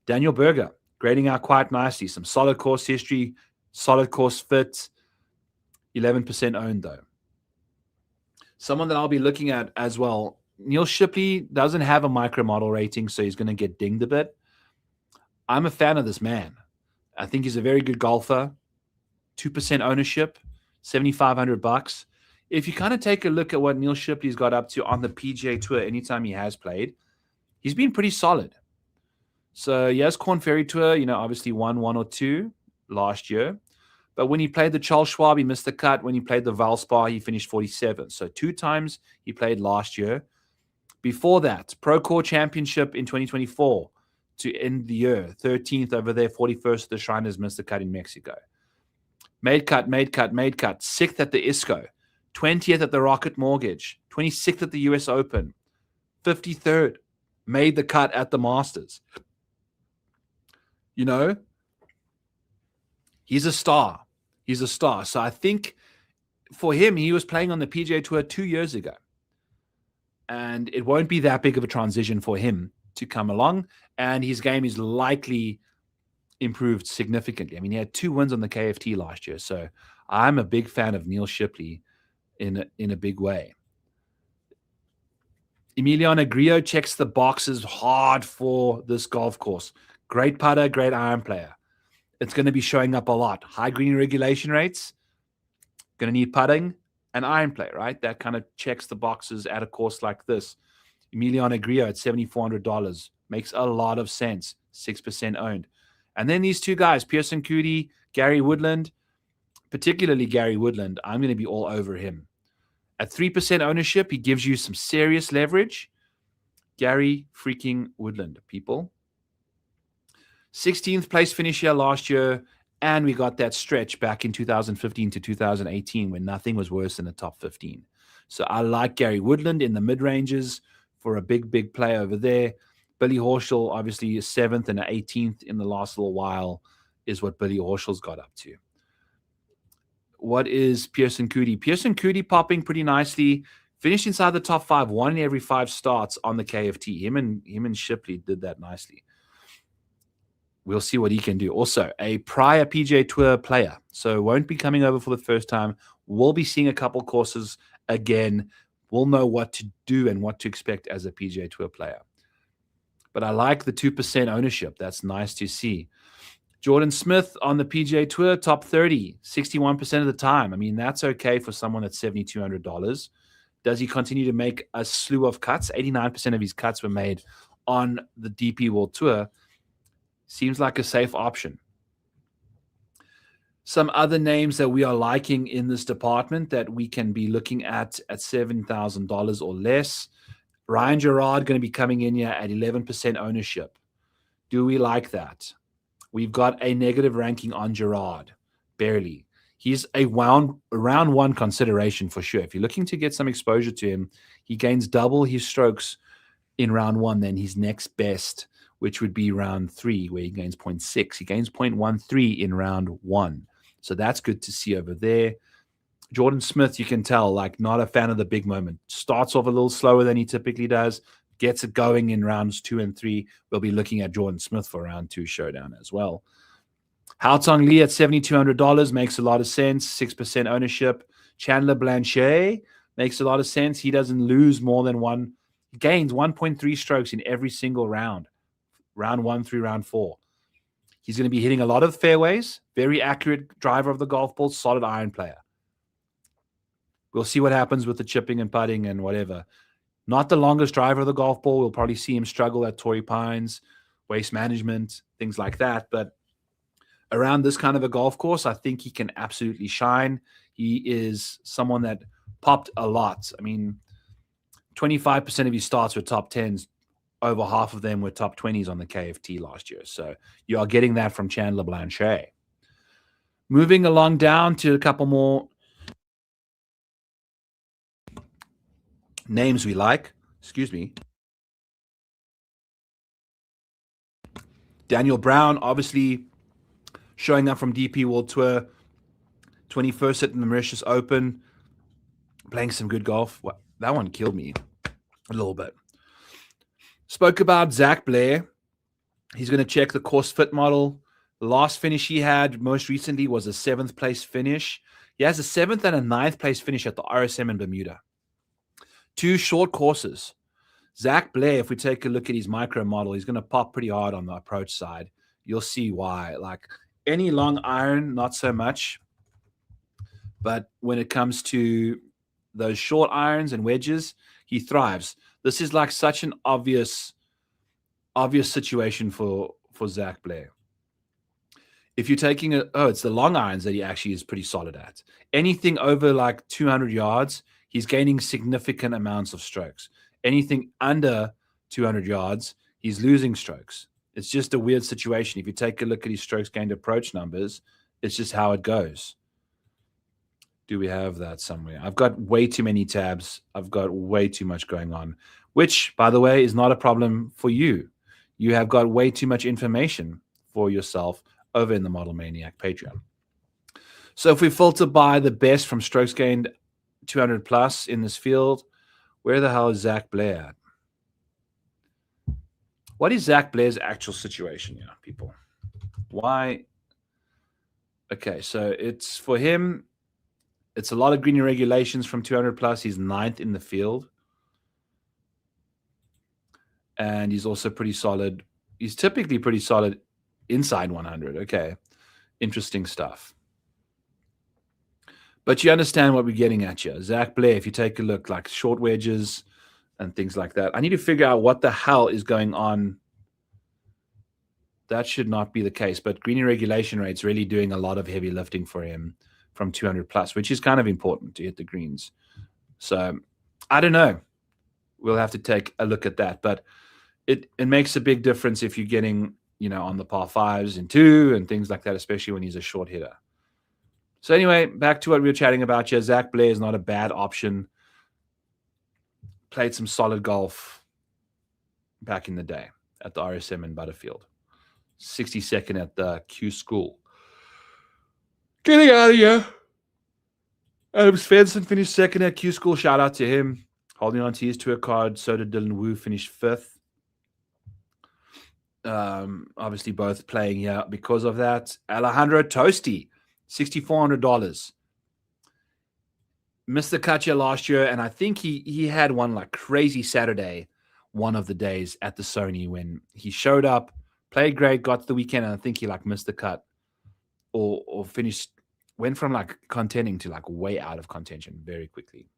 Daniel Berger, grading out quite nicely. Some solid course history, solid course fit. 11% owned, though. Someone that I'll be looking at as well. Neil Shipley doesn't have a micro model rating, so he's going to get dinged a bit. I'm a fan of this man. I think he's a very good golfer. 2% ownership, $7,500. If you kind of take a look at what Neil Shipley's got up to on the PGA Tour anytime he has played, he's been pretty solid. So he has Korn Ferry Tour, obviously won 1 or 2 last year. But when he played the Charles Schwab, he missed the cut. When he played the Valspar, he finished 47. So 2 times he played last year. Before that, Procore Championship in 2024 to end the year. 13th over there, 41st at the Shriners, missed the cut in Mexico. Made cut. 6th at the ISCO. 20th at the Rocket Mortgage. 26th at the US Open. 53rd. Made the cut at the Masters. He's a star. So I think for him, he was playing on the PGA Tour 2 years ago. And it won't be that big of a transition for him to come along. And his game is likely improved significantly. I mean, he had 2 wins on the KFT last year, so I'm a big fan of Neil Shipley in a big way. Emiliano Grillo checks the boxes hard for this golf course. Great putter, great iron player. It's going to be showing up a lot. High green regulation rates, going to need putting and iron play, right? That kind of checks the boxes at a course like this. Emiliano Grillo at $7,400 makes a lot of sense. 6% owned. And then these two guys, Pearson Coody, Gary Woodland, particularly Gary Woodland, I'm going to be all over him. At 3% ownership, he gives you some serious leverage. Gary freaking Woodland, people. 16th place finish here last year, and we got that stretch back in 2015 to 2018 when nothing was worse than the top 15. So I like Gary Woodland in the mid-ranges for a big play over there. Billy Horschel, obviously, is 7th and 18th in the last little while is what Billy Horschel's got up to. What is Pearson Coody? Pearson Coody popping pretty nicely. Finished inside the top 5, 1 in every 5 starts on the KFT. Him and Shipley did that nicely. We'll see what he can do. Also, a prior PGA Tour player. So won't be coming over for the first time. We'll be seeing a couple courses again. We'll know what to do and what to expect as a PGA Tour player. But I like the 2% ownership. That's nice to see. Jordan Smith on the PGA Tour, top 30, 61% of the time. I mean, that's okay for someone at $7,200. Does he continue to make a slew of cuts? 89% of his cuts were made on the DP World Tour. Seems like a safe option. Some other names that we are liking in this department that we can be looking at $7,000 or less. Ryan Gerard going to be coming in here at 11% ownership. Do we like that? We've got a negative ranking on Gerard, barely. He's a round 1 consideration for sure. If you're looking to get some exposure to him, he gains double his strokes in round 1 than his next best, which would be round 3, where he gains 0.6. He gains 0.13 in round 1. So that's good to see over there. Jordan Smith, you can tell, like, not a fan of the big moment. Starts off a little slower than he typically does. Gets it going in rounds 2 and 3. We'll be looking at Jordan Smith for round 2 showdown as well. Hao Tong Lee at $7,200 makes a lot of sense. 6% ownership. Chandler Blanchet makes a lot of sense. He doesn't lose more than one. He gains 1.3 strokes in every single round. Round 1 through round 4. He's going to be hitting a lot of fairways. Very accurate driver of the golf ball. Solid iron player. We'll see what happens with the chipping and putting and whatever. Not the longest driver of the golf ball. We'll probably see him struggle at Torrey Pines, waste management, things like that. But around this kind of a golf course, I think he can absolutely shine. He is someone that popped a lot. I mean, 25% of his starts were top 10s. Over half of them were top 20s on the KFT last year. So you are getting that from Chandler Blanchet. Moving along down to a couple more names we like. Excuse me. Daniel Brown, obviously showing up from DP World Tour. 21st at the Mauritius Open. Playing some good golf. Well, that one killed me a little bit. Spoke about Zach Blair. He's going to check the course fit model. The last finish he had most recently was a 7th place finish. He has a 7th and a 9th place finish at the RSM in Bermuda. 2 short courses. Zach Blair, if we take a look at his micro model, he's going to pop pretty hard on the approach side. You'll see why. Like any long iron, not so much. But when it comes to those short irons and wedges, he thrives. This is like such an obvious situation for Zach Blair. If you're taking it's the long irons that he actually is pretty solid at. Anything over like 200 yards, he's gaining significant amounts of strokes. Anything under 200 yards, he's losing strokes. It's just a weird situation. If you take a look at his strokes gained approach numbers, it's just how it goes. Do we have that somewhere? I've got way too many tabs. I've got way too much going on, which, by the way, is not a problem for you. You have got way too much information for yourself over in the Model Maniac Patreon. So if we filter by the best from strokes gained 200 plus in this field, where the hell is Zach Blair at? What is Zach Blair's actual situation here, people? Why? Okay, so it's for him. It's a lot of green regulations from 200 plus. He's 9th in the field. And he's also pretty solid. He's typically pretty solid inside 100. Okay, interesting stuff. But you understand what we're getting at here. Zach Blair, if you take a look, like short wedges and things like that. I need to figure out what the hell is going on. That should not be the case. But green regulation rate's really doing a lot of heavy lifting for him from 200 plus, which is kind of important to hit the greens. So I don't know. We'll have to take a look at that. But it makes a big difference if you're getting, on the par fives and 2 and things like that, especially when he's a short hitter. So anyway, back to what we were chatting about here. Zach Blair is not a bad option. Played some solid golf back in the day at the RSM in Butterfield. 62nd at the Q School. Getting out of here. Adam Svensson finished 2nd at Q School. Shout out to him. Holding on to his tour card. So did Dylan Wu, finished 5th. Obviously both playing here because of that. Alejandro Tosti, $6,400. Missed the cut here last year, and I think he had one like crazy Saturday, one of the days at the Sony when he showed up, played great, got to the weekend, and I think he like missed the cut or finished, went from like contending to like way out of contention very quickly.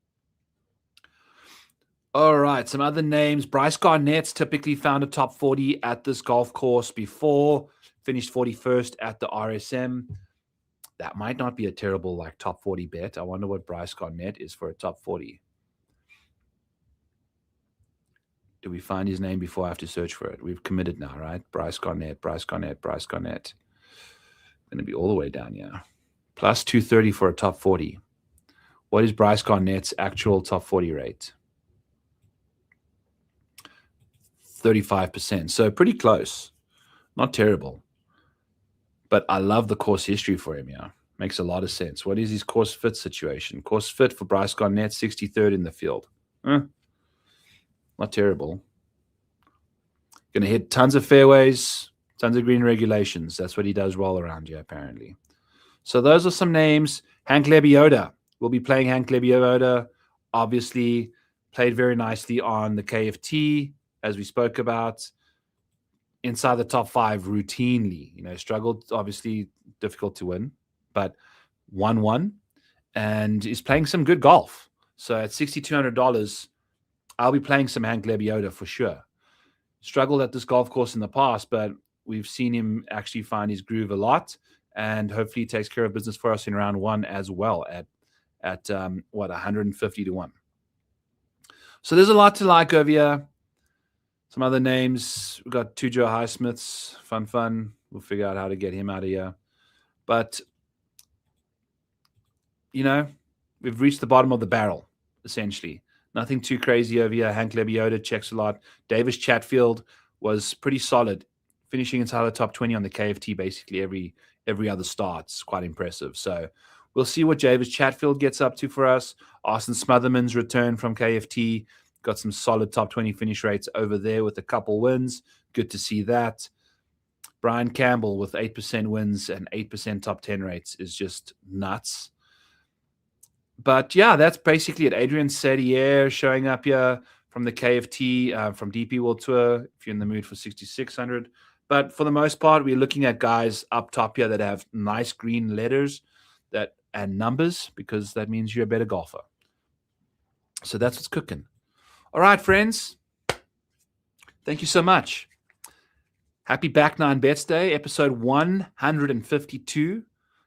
All right, some other names. Bryce Garnett's typically found a top 40 at this golf course before, finished 41st at the RSM. That might not be a terrible like top 40 bet. I wonder what Bryce Garnett is for a top 40. Do we find his name before I have to search for it? We've committed now, right? Bryce Garnett. Going to be all the way down here. Plus 230 for a top 40. What is Bryce Garnett's actual top 40 rate? 35%. So pretty close. Not terrible. But I love the course history for him, yeah. Makes a lot of sense. What is his course fit situation? Course fit for Bryce Garnett, 63rd in the field. Not terrible. Going to hit tons of fairways, tons of green regulations. That's what he does roll around here, apparently. So those are some names. Hank Lebioda. We'll be playing Hank Lebioda. Obviously, played very nicely on the KFT, as we spoke about. Inside the top 5 routinely, struggled, obviously difficult to win, but won and is playing some good golf. So at $6,200, I'll be playing some Hank Lebioda for sure. Struggled at this golf course in the past, but we've seen him actually find his groove a lot, and hopefully he takes care of business for us in round 1 as well at 150 to 1. So there's a lot to like over here. Some other names. We've got Tujo Highsmiths. Fun. We'll figure out how to get him out of here. But, we've reached the bottom of the barrel, essentially. Nothing too crazy over here. Hank Lebioda checks a lot. Davis Chatfield was pretty solid, finishing inside the top 20 on the KFT basically every other start. It's quite impressive. So we'll see what Davis Chatfield gets up to for us. Austin Smotherman's return from KFT. Got some solid top 20 finish rates over there with a couple wins. Good to see that. Brian Campbell with 8% wins and 8% top 10 rates is just nuts. But yeah, that's basically it. Adrian Sadier showing up here from the KFT, from DP World Tour, if you're in the mood for 6,600. But for the most part, we're looking at guys up top here that have nice green letters and numbers, because that means you're a better golfer. So that's what's cooking. All right, friends. Thank you so much. Happy Back Nine Bets Day, episode 152.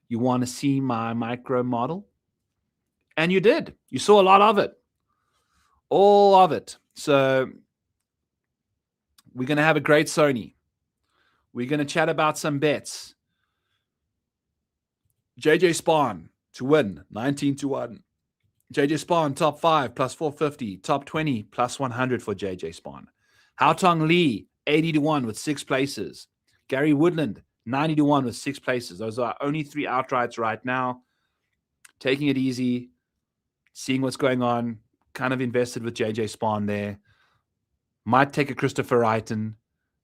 You want to see my micro model? And you did. You saw a lot of it. All of it. So we're going to have a great Sony. We're going to chat about some bets. JJ Spahn to win, 19 to 1. JJ Spahn, top 5, plus 450. Top 20, plus 100 for JJ Spahn. Haotong Lee, 80 to 1 with 6 places. Gary Woodland, 90 to 1 with 6 places. Those are only 3 outrights right now. Taking it easy, seeing what's going on. Kind of invested with JJ Spahn there. Might take a Christopher Wrighton.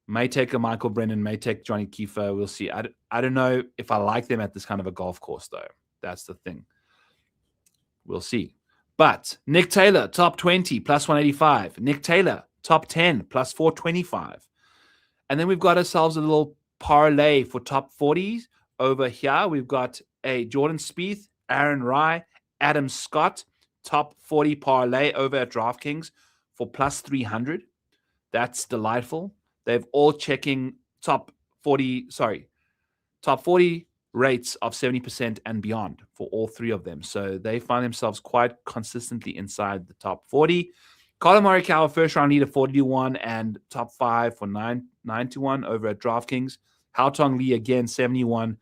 May take a Michael Brennan, may take Johnny Kiefer. We'll see. I don't know if I like them at this kind of a golf course, though. That's the thing. We'll see. But Nick Taylor, top 20, plus 185. Nick Taylor, top 10, plus 425. And then we've got ourselves a little parlay for top 40s over here. We've got a Jordan Spieth, Aaron Rai, Adam Scott, top 40 parlay over at DraftKings for plus 300. That's delightful. They've all checking top 40 rates of 70% and beyond for all three of them. So they find themselves quite consistently inside the top 40. Colin Morikawa, first round leader, 40-1, and top 5 for 9-1 over at DraftKings. Hao Tong Lee again, 71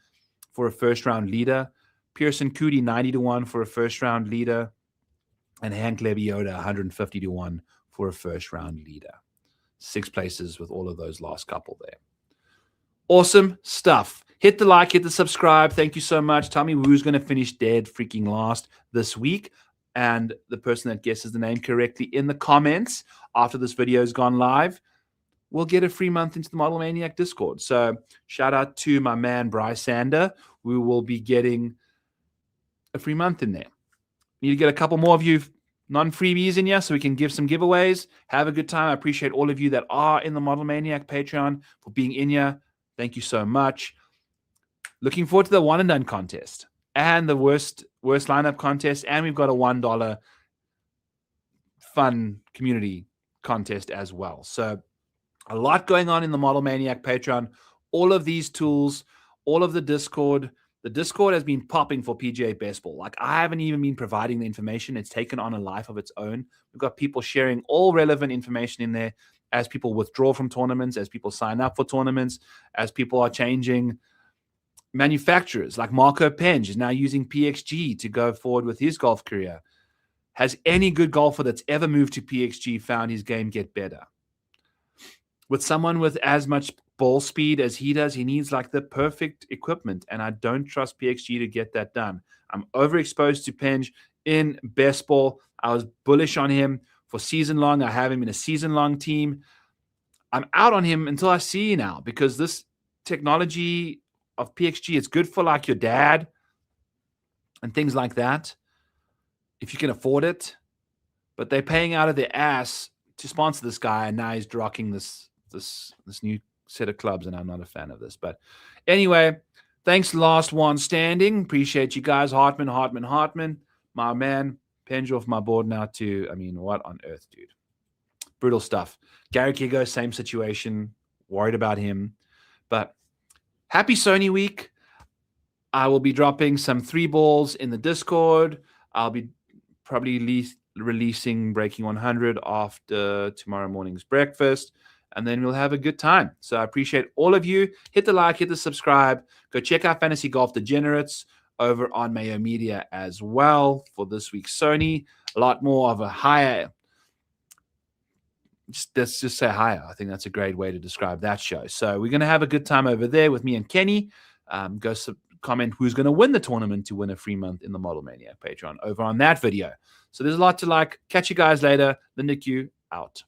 for a first round leader. Pearson Coody, 90-1 for a first round leader. And Hank Lebioda, 150-1 for a first round leader. 6 places with all of those last couple there. Awesome stuff. Hit the like, hit the subscribe. Thank you so much. Tell me who's going to finish dead freaking last this week. And the person that guesses the name correctly in the comments after this video has gone live will get a free month into the Model Maniac Discord. So shout out to my man, Bryce Sander. We will be getting a free month in there. Need to get a couple more of you non-freebies in here so we can give some giveaways. Have a good time. I appreciate all of you that are in the Model Maniac Patreon for being in here. Thank you so much. Looking forward to the one and done contest and the worst lineup contest. And we've got a $1 fun community contest as well. So a lot going on in the Model Maniac Patreon. All of these tools, all of the Discord. The Discord has been popping for PGA Baseball. Like, I haven't even been providing the information. It's taken on a life of its own. We've got people sharing all relevant information in there as people withdraw from tournaments, as people sign up for tournaments, as people are changing manufacturers. Like Marco Penge is now using PXG to go forward with his golf career. Has any good golfer that's ever moved to PXG found his game get better? With someone with as much ball speed as he does, he needs like the perfect equipment, and I don't trust PXG to get that done. I'm overexposed to Penge in best ball. I was bullish on him for season long. I have him in a season long team. I'm out on him until I see now, because this technology of PXG, it's good for like your dad and things like that, if you can afford it. But they're paying out of their ass to sponsor this guy, and now he's rocking this new set of clubs, and I'm not a fan of this. But anyway, thanks, last one standing. Appreciate you guys. Hartman, my man. Penge off my board now too. I mean, what on earth, dude? Brutal stuff. Gary Kigo, same situation. Worried about him. But happy Sony week. I will be dropping some 3 balls in the Discord. I'll be probably releasing Breaking 100 after tomorrow morning's breakfast. And then we'll have a good time. So I appreciate all of you. Hit the like, hit the subscribe. Go check out Fantasy Golf Degenerates over on Mayo Media as well for this week's Sony. A lot more of a higher, let's just say higher. I think that's a great way to describe that show. So we're going to have a good time over there with me and Kenny. Go comment who's going to win the tournament to win a free month in the Model Maniac Patreon over on that video. So there's a lot to like. Catch you guys later. Lindeque out.